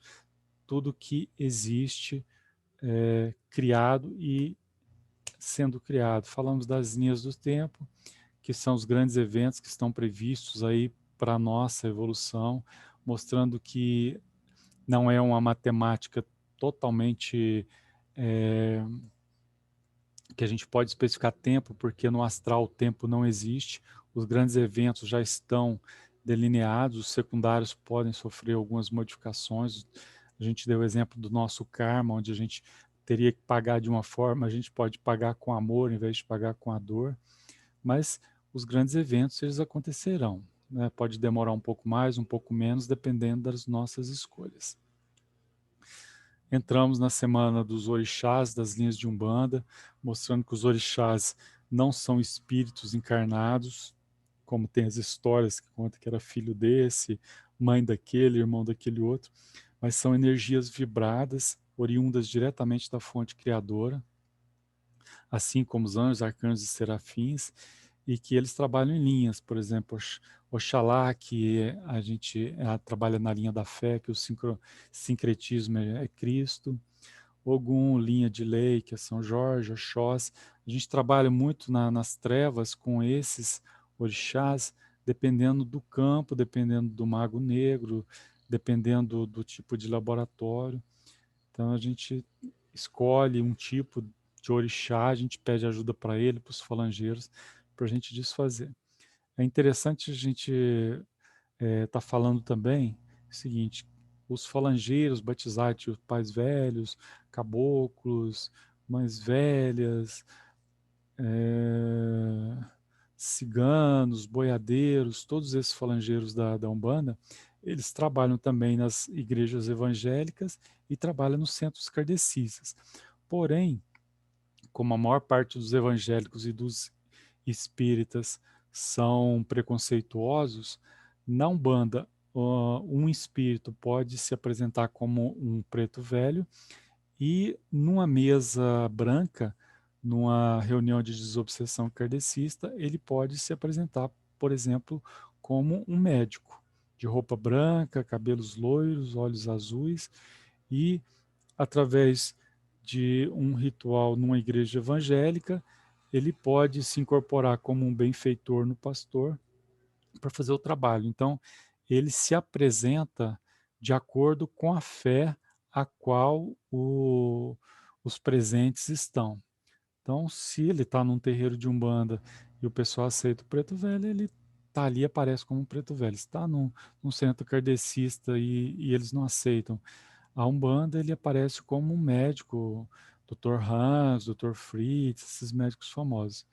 tudo que existe criado e sendo criado. Falamos das linhas do tempo, que são os grandes eventos que estão previstos aí para a nossa evolução, mostrando que não é uma matemática totalmente que a gente pode especificar tempo, porque no astral o tempo não existe, os grandes eventos já estão delineados, os secundários podem sofrer algumas modificações. A gente deu o exemplo do nosso karma, onde a gente teria que pagar de uma forma, a gente pode pagar com amor em vez de pagar com a dor, mas os grandes eventos eles acontecerão, né? Pode demorar um pouco mais, um pouco menos, dependendo das nossas escolhas. Entramos na semana dos orixás, das linhas de Umbanda, mostrando que os orixás não são espíritos encarnados, como tem as histórias que contam que era filho desse, mãe daquele, irmão daquele outro, mas são energias vibradas, oriundas diretamente da fonte criadora, assim como os anjos, arcanjos e serafins, e que eles trabalham em linhas, por exemplo, Oxalá, que a gente trabalha na linha da fé, que o sincretismo é Cristo, Ogum, linha de lei, que é São Jorge, Oxós. A gente trabalha muito nas trevas com esses orixás, dependendo do campo, dependendo do mago negro, dependendo do tipo de laboratório. Então a gente escolhe um tipo de orixá, a gente pede ajuda para ele, para os falangeiros, para a gente desfazer. É interessante a gente tá falando também o seguinte: os falangeiros batizados, os pais velhos, caboclos, mães velhas, ciganos, boiadeiros, todos esses falangeiros da Umbanda, eles trabalham também nas igrejas evangélicas e trabalham nos centros kardecistas. Porém, como a maior parte dos evangélicos e dos espíritas são preconceituosos, na Umbanda, um espírito pode se apresentar como um preto velho e numa mesa branca, numa reunião de desobsessão kardecista, ele pode se apresentar, por exemplo, como um médico, de roupa branca, cabelos loiros, olhos azuis, e através de um ritual numa igreja evangélica, ele pode se incorporar como um benfeitor no pastor para fazer o trabalho. Então, ele se apresenta de acordo com a fé a qual os presentes estão. Então, se ele está num terreiro de Umbanda e o pessoal aceita o preto velho, ele está ali e aparece como um preto velho. Se está num centro kardecista e eles não aceitam a Umbanda, ele aparece como um médico, Dr. Hans, Dr. Fritz, esses médicos famosos.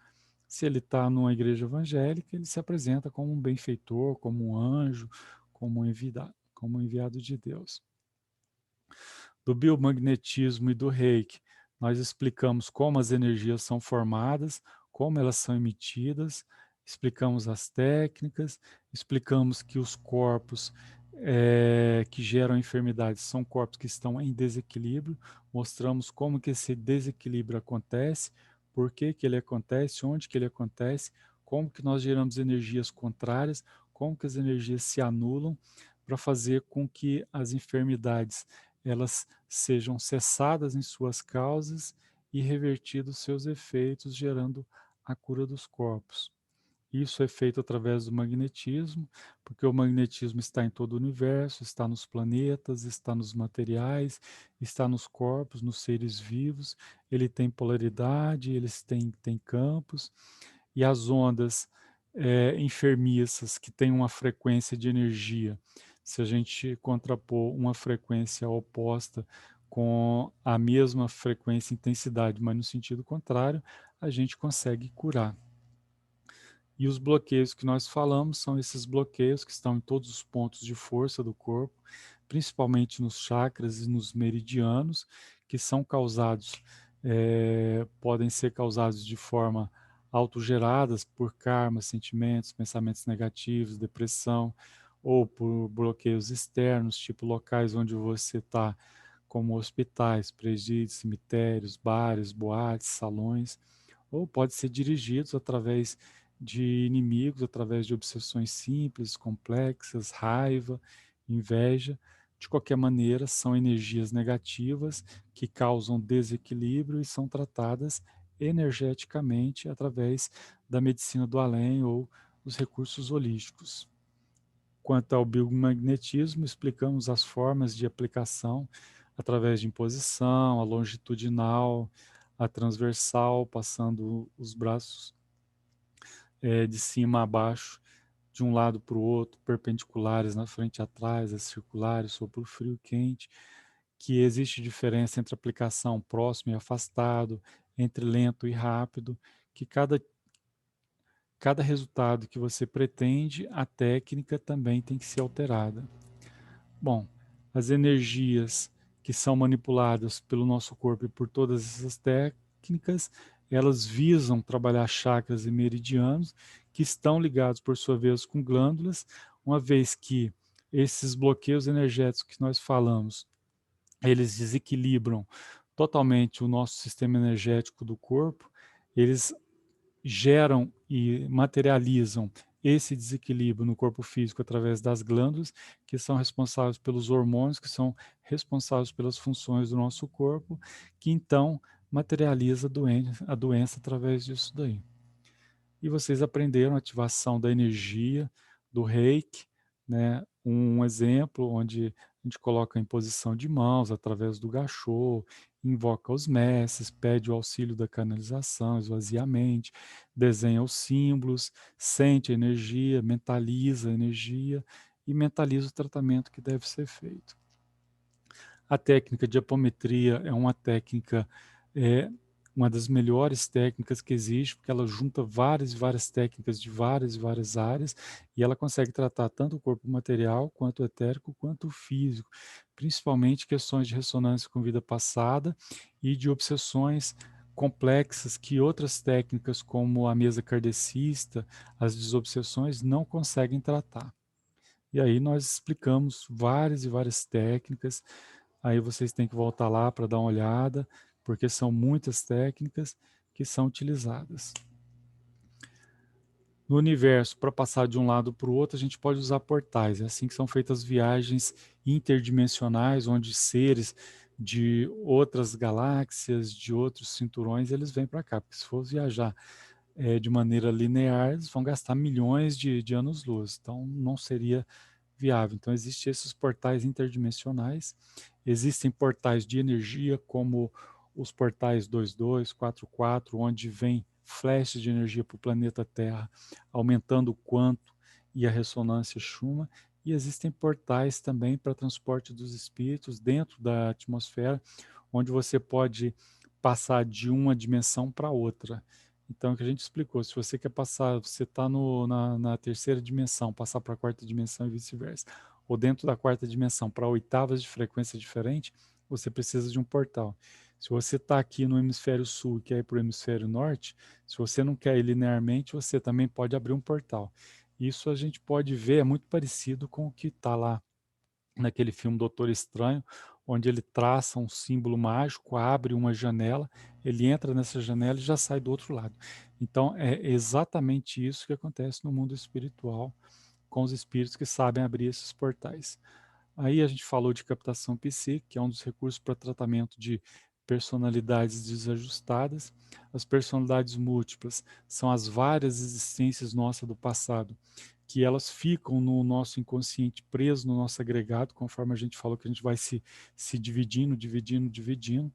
Se ele está numa igreja evangélica, ele se apresenta como um benfeitor, como um anjo, como um enviado de Deus. Do biomagnetismo e do reiki, nós explicamos como as energias são formadas, como elas são emitidas, explicamos as técnicas, explicamos que os corpos que geram enfermidades são corpos que estão em desequilíbrio, mostramos como que esse desequilíbrio acontece, por que que ele acontece, onde que ele acontece, como que nós geramos energias contrárias, como que as energias se anulam para fazer com que as enfermidades elas sejam cessadas em suas causas e revertidos seus efeitos, gerando a cura dos corpos. Isso é feito através do magnetismo, porque o magnetismo está em todo o universo, está nos planetas, está nos materiais, está nos corpos, nos seres vivos. Ele tem polaridade, eles têm campos, e as ondas enfermiças que têm uma frequência de energia, se a gente contrapor uma frequência oposta com a mesma frequência e intensidade, mas no sentido contrário, a gente consegue curar. E os bloqueios que nós falamos são esses bloqueios que estão em todos os pontos de força do corpo, principalmente nos chakras e nos meridianos, que são causados, podem ser causados de forma autogeradas por karma, sentimentos, pensamentos negativos, depressão, ou por bloqueios externos, tipo locais onde você está, como hospitais, presídios, cemitérios, bares, boates, salões, ou pode ser dirigidos através de inimigos através de obsessões simples, complexas, raiva, inveja. De qualquer maneira, são energias negativas que causam desequilíbrio e são tratadas energeticamente através da medicina do além ou os recursos holísticos. Quanto ao biomagnetismo, explicamos as formas de aplicação através de imposição, a longitudinal, a transversal, passando os braços de cima a baixo, de um lado para o outro, perpendiculares na frente e atrás, as circulares, sopro frio e quente, que existe diferença entre aplicação próximo e afastado, entre lento e rápido, que cada resultado que você pretende, a técnica também tem que ser alterada. Bom, as energias que são manipuladas pelo nosso corpo e por todas essas técnicas, elas visam trabalhar chakras e meridianos que estão ligados, por sua vez, com glândulas, uma vez que esses bloqueios energéticos que nós falamos, eles desequilibram totalmente o nosso sistema energético do corpo, eles geram e materializam esse desequilíbrio no corpo físico através das glândulas, que são responsáveis pelos hormônios, que são responsáveis pelas funções do nosso corpo, que então materializa a doença através disso daí. E vocês aprenderam a ativação da energia, do reiki, né? Um exemplo onde a gente coloca em posição de mãos através do gachô, invoca os mestres, pede o auxílio da canalização, esvazia a mente, desenha os símbolos, sente a energia, mentaliza a energia e mentaliza o tratamento que deve ser feito. A técnica de apometria é uma técnica, é, uma das melhores técnicas que existe, porque ela junta várias e várias técnicas de várias e várias áreas, e ela consegue tratar tanto o corpo material, quanto o etérico, quanto o físico, principalmente questões de ressonância com vida passada e de obsessões complexas que outras técnicas, como a mesa kardecista, as desobsessões, não conseguem tratar. E aí nós explicamos várias e várias técnicas, aí vocês têm que voltar lá para dar uma olhada, porque são muitas técnicas que são utilizadas. No universo, para passar de um lado para o outro, a gente pode usar portais. É assim que são feitas viagens interdimensionais, onde seres de outras galáxias, de outros cinturões, eles vêm para cá. Porque se for viajar de maneira linear, eles vão gastar milhões de anos-luz. Então, não seria viável. Então, existem esses portais interdimensionais, existem portais de energia, como os portais 22, 44, onde vem flashes de energia para o planeta Terra, aumentando o quanto e a ressonância Schumann, e existem portais também para transporte dos espíritos dentro da atmosfera, onde você pode passar de uma dimensão para outra. Então, o que a gente explicou, se você quer passar, você está na terceira dimensão, passar para a quarta dimensão e vice-versa, ou dentro da quarta dimensão para oitavas de frequência diferente, você precisa de um portal. Se você está aqui no hemisfério sul e quer ir para o hemisfério norte, se você não quer ir linearmente, você também pode abrir um portal. Isso a gente pode ver, é muito parecido com o que está lá naquele filme Doutor Estranho, onde ele traça um símbolo mágico, abre uma janela, ele entra nessa janela e já sai do outro lado. Então, é exatamente isso que acontece no mundo espiritual com os espíritos que sabem abrir esses portais. Aí a gente falou de captação psíquica, que é um dos recursos para tratamento de personalidades desajustadas. As personalidades múltiplas são as várias existências nossas do passado, que elas ficam no nosso inconsciente, preso no nosso agregado, conforme a gente falou que a gente vai se dividindo, dividindo, dividindo.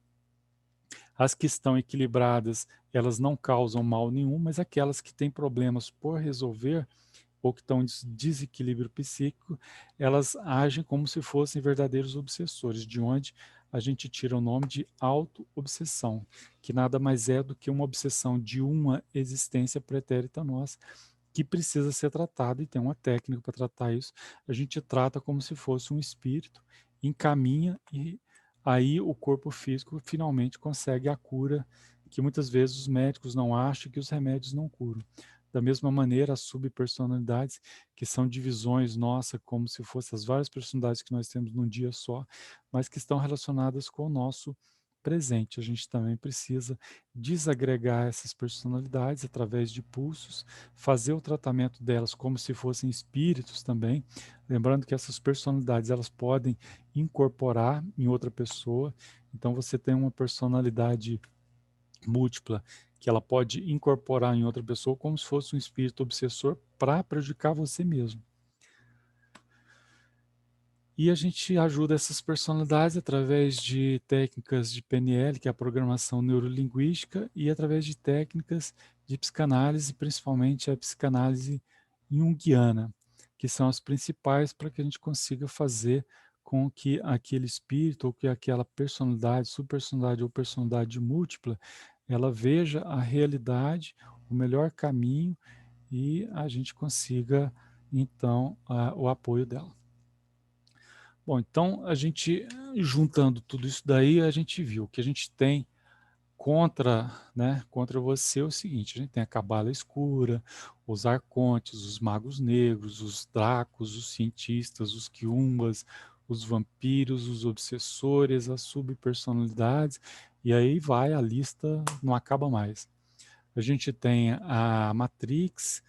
As que estão equilibradas, elas não causam mal nenhum, mas aquelas que têm problemas por resolver, ou que estão em desequilíbrio psíquico, elas agem como se fossem verdadeiros obsessores, de onde a gente tira o nome de auto-obsessão, que nada mais é do que uma obsessão de uma existência pretérita nossa, que precisa ser tratada e tem uma técnica para tratar isso. A gente trata como se fosse um espírito, encaminha e aí o corpo físico finalmente consegue a cura que muitas vezes os médicos não acham, que os remédios não curam. Da mesma maneira, as subpersonalidades, que são divisões nossas, como se fossem as várias personalidades que nós temos num dia só, mas que estão relacionadas com o nosso presente. A gente também precisa desagregar essas personalidades através de pulsos, fazer o tratamento delas como se fossem espíritos também, lembrando que essas personalidades elas podem incorporar em outra pessoa. Então você tem uma personalidade múltipla que ela pode incorporar em outra pessoa como se fosse um espírito obsessor para prejudicar você mesmo. E a gente ajuda essas personalidades através de técnicas de PNL, que é a programação neurolinguística, e através de técnicas de psicanálise, principalmente a psicanálise junguiana, que são as principais para que a gente consiga fazer com que aquele espírito ou que aquela personalidade, subpersonalidade ou personalidade múltipla, ela veja a realidade, o melhor caminho e a gente consiga, então, o apoio dela. Bom, então a gente juntando tudo isso daí, a gente viu que a gente tem contra, né, contra você é o seguinte, a gente tem a cabala escura, os arcontes, os magos negros, os dracos, os cientistas, os quiumbas, os vampiros, os obsessores, as subpersonalidades, e aí vai, a lista não acaba mais. A gente tem a Matrix,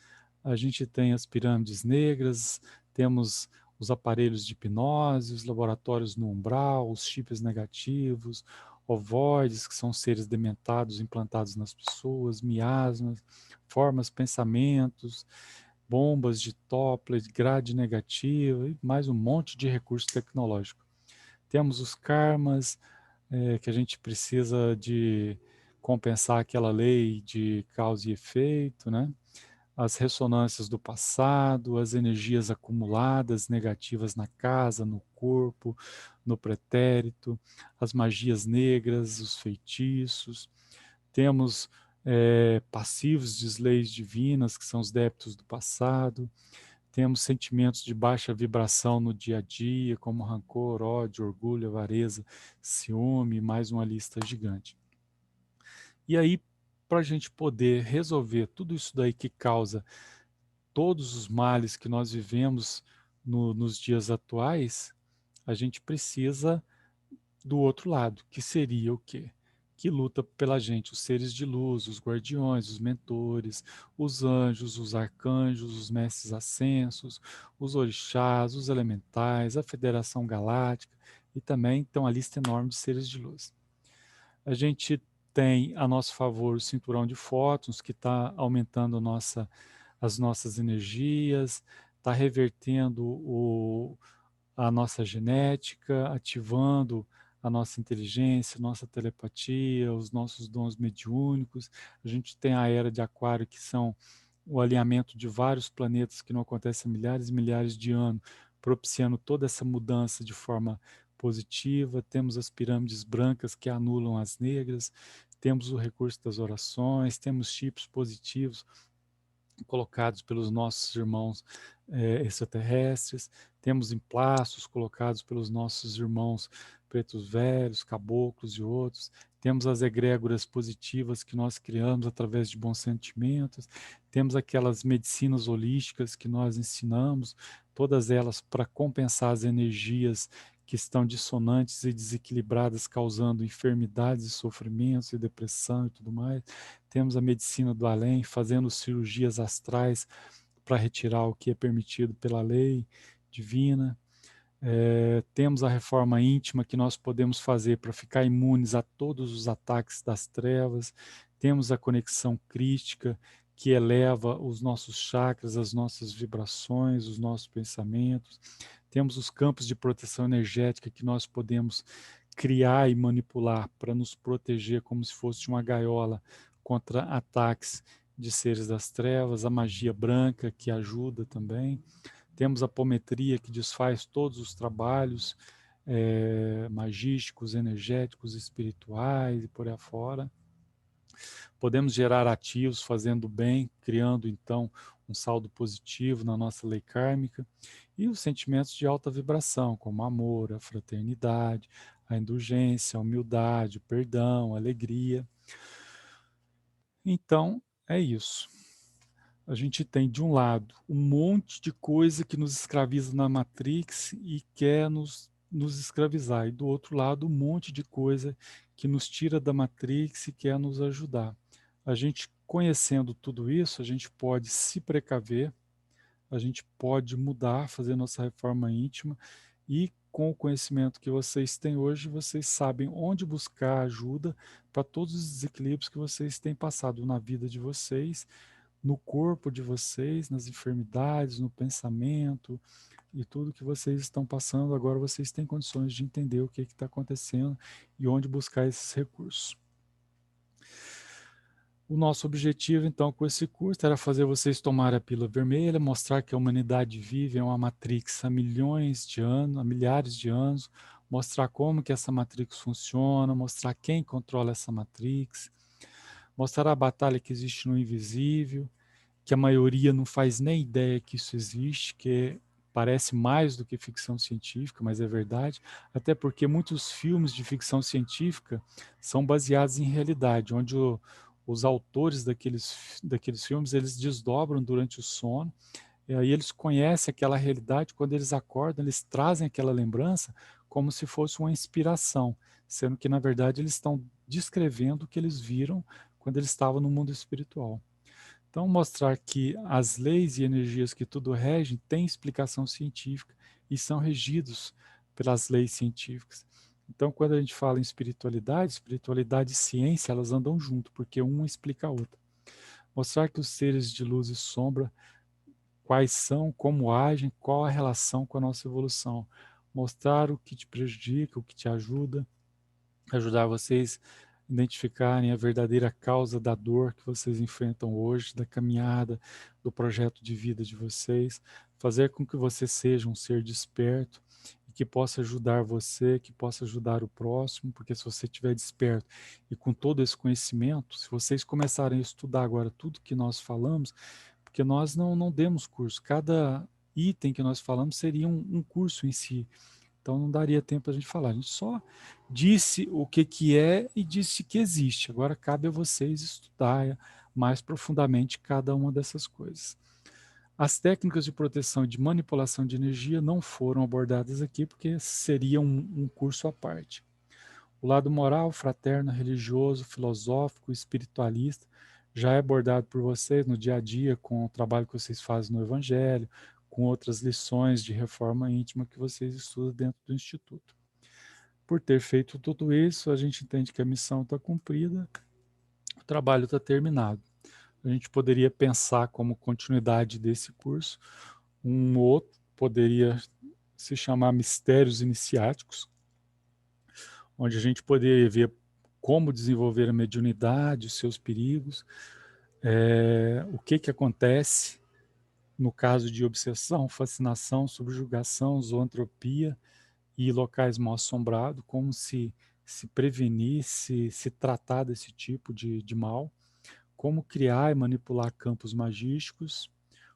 a gente tem as pirâmides negras, temos os aparelhos de hipnose, os laboratórios no umbral, os chips negativos, ovoides, que são seres dementados implantados nas pessoas, miasmas, formas, pensamentos, bombas de Doppler, grade negativa e mais um monte de recurso tecnológico. Temos os karmas, que a gente precisa de compensar aquela lei de causa e efeito, né? As ressonâncias do passado, as energias acumuladas negativas na casa, no corpo, no pretérito, as magias negras, os feitiços. Temos passivos de leis divinas, que são os débitos do passado. Temos sentimentos de baixa vibração no dia a dia, como rancor, ódio, orgulho, avareza, ciúme, mais uma lista gigante. E aí, para a gente poder resolver tudo isso daí que causa todos os males que nós vivemos nos dias atuais, a gente precisa do outro lado, que seria o quê? Que luta pela gente, os seres de luz, os guardiões, os mentores, os anjos, os arcanjos, os mestres ascensos, os orixás, os elementais, a Federação Galáctica e também tem uma lista enorme de seres de luz. A gente tem a nosso favor o cinturão de fótons, que está aumentando as nossas energias, está revertendo a nossa genética, ativando a nossa inteligência, nossa telepatia, os nossos dons mediúnicos. A gente tem a era de Aquário, que são o alinhamento de vários planetas que não acontece há milhares e milhares de anos, propiciando toda essa mudança de forma positiva. Temos as pirâmides brancas que anulam as negras, temos o recurso das orações, temos chips positivos colocados pelos nossos irmãos extraterrestres, temos emplaços colocados pelos nossos irmãos pretos velhos, caboclos e outros, temos as egrégoras positivas que nós criamos através de bons sentimentos, temos aquelas medicinas holísticas que nós ensinamos, todas elas para compensar as energias que estão dissonantes e desequilibradas, causando enfermidades e sofrimentos e depressão e tudo mais. Temos a medicina do além, fazendo cirurgias astrais para retirar o que é permitido pela lei divina. Temos a reforma íntima que nós podemos fazer para ficar imunes a todos os ataques das trevas. Temos a conexão crística que eleva os nossos chakras, as nossas vibrações, os nossos pensamentos. Temos os campos de proteção energética que nós podemos criar e manipular para nos proteger como se fosse uma gaiola contra ataques de seres das trevas, a magia branca que ajuda também. Temos a apometria que desfaz todos os trabalhos magísticos, energéticos, espirituais e por aí afora. Podemos gerar ativos fazendo bem, criando então um saldo positivo na nossa lei kármica. E os sentimentos de alta vibração, como amor, a fraternidade, a indulgência, a humildade, o perdão, a alegria. Então, é isso. A gente tem, de um lado, um monte de coisa que nos escraviza na Matrix e quer nos nos escravizar, e do outro lado um monte de coisa que nos tira da Matrix e quer nos ajudar. A gente conhecendo tudo isso, a gente pode se precaver, a gente pode mudar, fazer nossa reforma íntima, e com o conhecimento que vocês têm hoje, vocês sabem onde buscar ajuda para todos os desequilíbrios que vocês têm passado na vida de vocês, no corpo de vocês, nas enfermidades, no pensamento e tudo que vocês estão passando. Agora vocês têm condições de entender o que está acontecendo e onde buscar esses recursos. O nosso objetivo, então, com esse curso era fazer vocês tomarem a pílula vermelha, mostrar que a humanidade vive em uma matrix há milhões de anos, há milhares de anos, mostrar como que essa matrix funciona, mostrar quem controla essa matrix, mostrar a batalha que existe no invisível, que a maioria não faz nem ideia que isso existe, que parece mais do que ficção científica, mas é verdade, até porque muitos filmes de ficção científica são baseados em realidade, onde os autores daqueles filmes, eles desdobram durante o sono, e aí eles conhecem aquela realidade, quando eles acordam, eles trazem aquela lembrança como se fosse uma inspiração, sendo que, na verdade, eles estão descrevendo o que eles viram quando eles estavam no mundo espiritual. Então, mostrar que as leis e energias que tudo regem têm explicação científica e são regidos pelas leis científicas. Então, quando a gente fala em espiritualidade, espiritualidade e ciência, elas andam junto, porque uma explica a outra. Mostrar que os seres de luz e sombra, quais são, como agem, qual a relação com a nossa evolução. Mostrar o que te prejudica, o que te ajuda, ajudar vocês a identificarem a verdadeira causa da dor que vocês enfrentam hoje, da caminhada, do projeto de vida de vocês, fazer com que você seja um ser desperto e que possa ajudar você, que possa ajudar o próximo, porque se você estiver desperto e com todo esse conhecimento, se vocês começarem a estudar agora tudo que nós falamos, porque nós não demos curso, cada item que nós falamos seria um curso em si, então não daria tempo a gente falar. A gente só disse o que é e disse que existe. Agora cabe a vocês estudar mais profundamente cada uma dessas coisas. As técnicas de proteção e de manipulação de energia não foram abordadas aqui porque seria um curso à parte. O lado moral, fraterno, religioso, filosófico, espiritualista já é abordado por vocês no dia a dia com o trabalho que vocês fazem no Evangelho, com outras lições de reforma íntima que vocês estudam dentro do Instituto. Por ter feito tudo isso, a gente entende que a missão está cumprida, o trabalho está terminado. A gente poderia pensar como continuidade desse curso, um outro poderia se chamar Mistérios Iniciáticos, onde a gente poderia ver como desenvolver a mediunidade, os seus perigos, o que acontece no caso de obsessão, fascinação, subjugação, zoantropia e locais mal assombrados, como se prevenir, se tratar desse tipo de mal, como criar e manipular campos magísticos,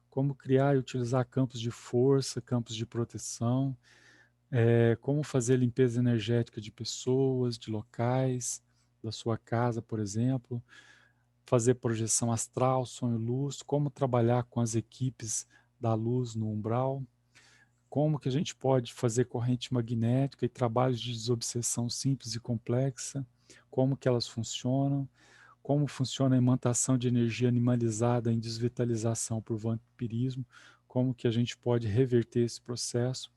como criar e utilizar campos de força, campos de proteção, como fazer limpeza energética de pessoas, de locais, da sua casa, por exemplo, fazer projeção astral, sonho luz, como trabalhar com as equipes da luz no umbral, como que a gente pode fazer corrente magnética e trabalhos de desobsessão simples e complexa, como que elas funcionam, como funciona a imantação de energia animalizada em desvitalização por vampirismo, como que a gente pode reverter esse processo,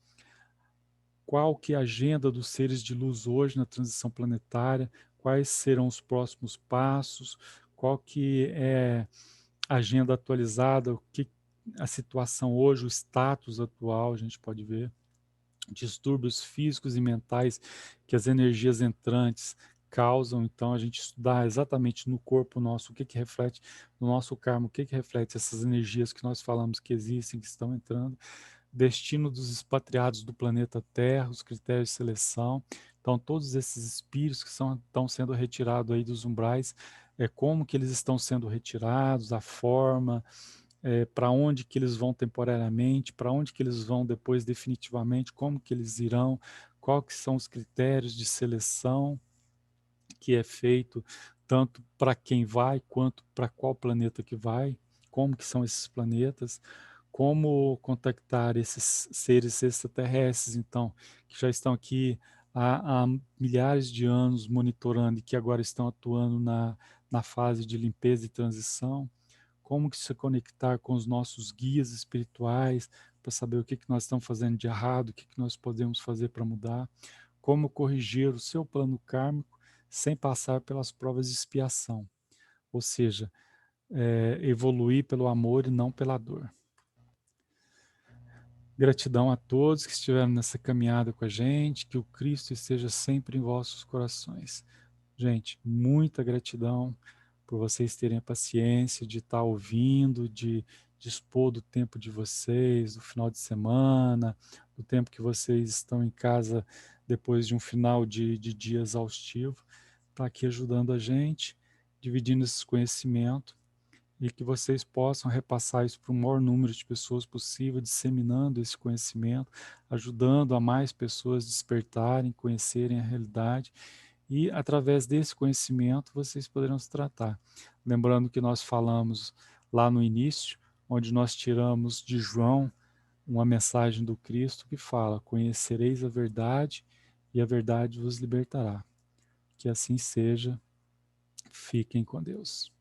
qual que é a agenda dos seres de luz hoje na transição planetária, quais serão os próximos passos, qual que é a agenda atualizada, o que a situação hoje, o status atual, a gente pode ver, distúrbios físicos e mentais que as energias entrantes causam, então a gente estudar exatamente no corpo nosso o que reflete no nosso karma, o que reflete essas energias que nós falamos que existem, que estão entrando, destino dos expatriados do planeta Terra, os critérios de seleção. Então, todos esses espíritos que estão sendo retirados aí dos umbrais, como que eles estão sendo retirados, a forma, para onde que eles vão temporariamente, para onde que eles vão depois definitivamente, como que eles irão, quais que são os critérios de seleção que é feito tanto para quem vai quanto para qual planeta que vai, como que são esses planetas, como contactar esses seres extraterrestres, então, que já estão aqui há milhares de anos monitorando e que agora estão atuando na fase de limpeza e transição, como que se conectar com os nossos guias espirituais para saber o que, que nós estamos fazendo de errado, o que, que nós podemos fazer para mudar, como corrigir o seu plano kármico sem passar pelas provas de expiação, ou seja, evoluir pelo amor e não pela dor. Gratidão a todos que estiveram nessa caminhada com a gente, que o Cristo esteja sempre em vossos corações. Gente, muita gratidão por vocês terem a paciência de estar ouvindo, de dispor do tempo de vocês, do final de semana, do tempo que vocês estão em casa depois de um final de dia exaustivo, está aqui ajudando a gente, dividindo esse conhecimento e que vocês possam repassar isso para o maior número de pessoas possível, disseminando esse conhecimento, ajudando a mais pessoas despertarem, conhecerem a realidade e, através desse conhecimento, vocês poderão se tratar. Lembrando que nós falamos lá no início, onde nós tiramos de João uma mensagem do Cristo que fala: conhecereis a verdade e a verdade vos libertará. Que assim seja. Fiquem com Deus.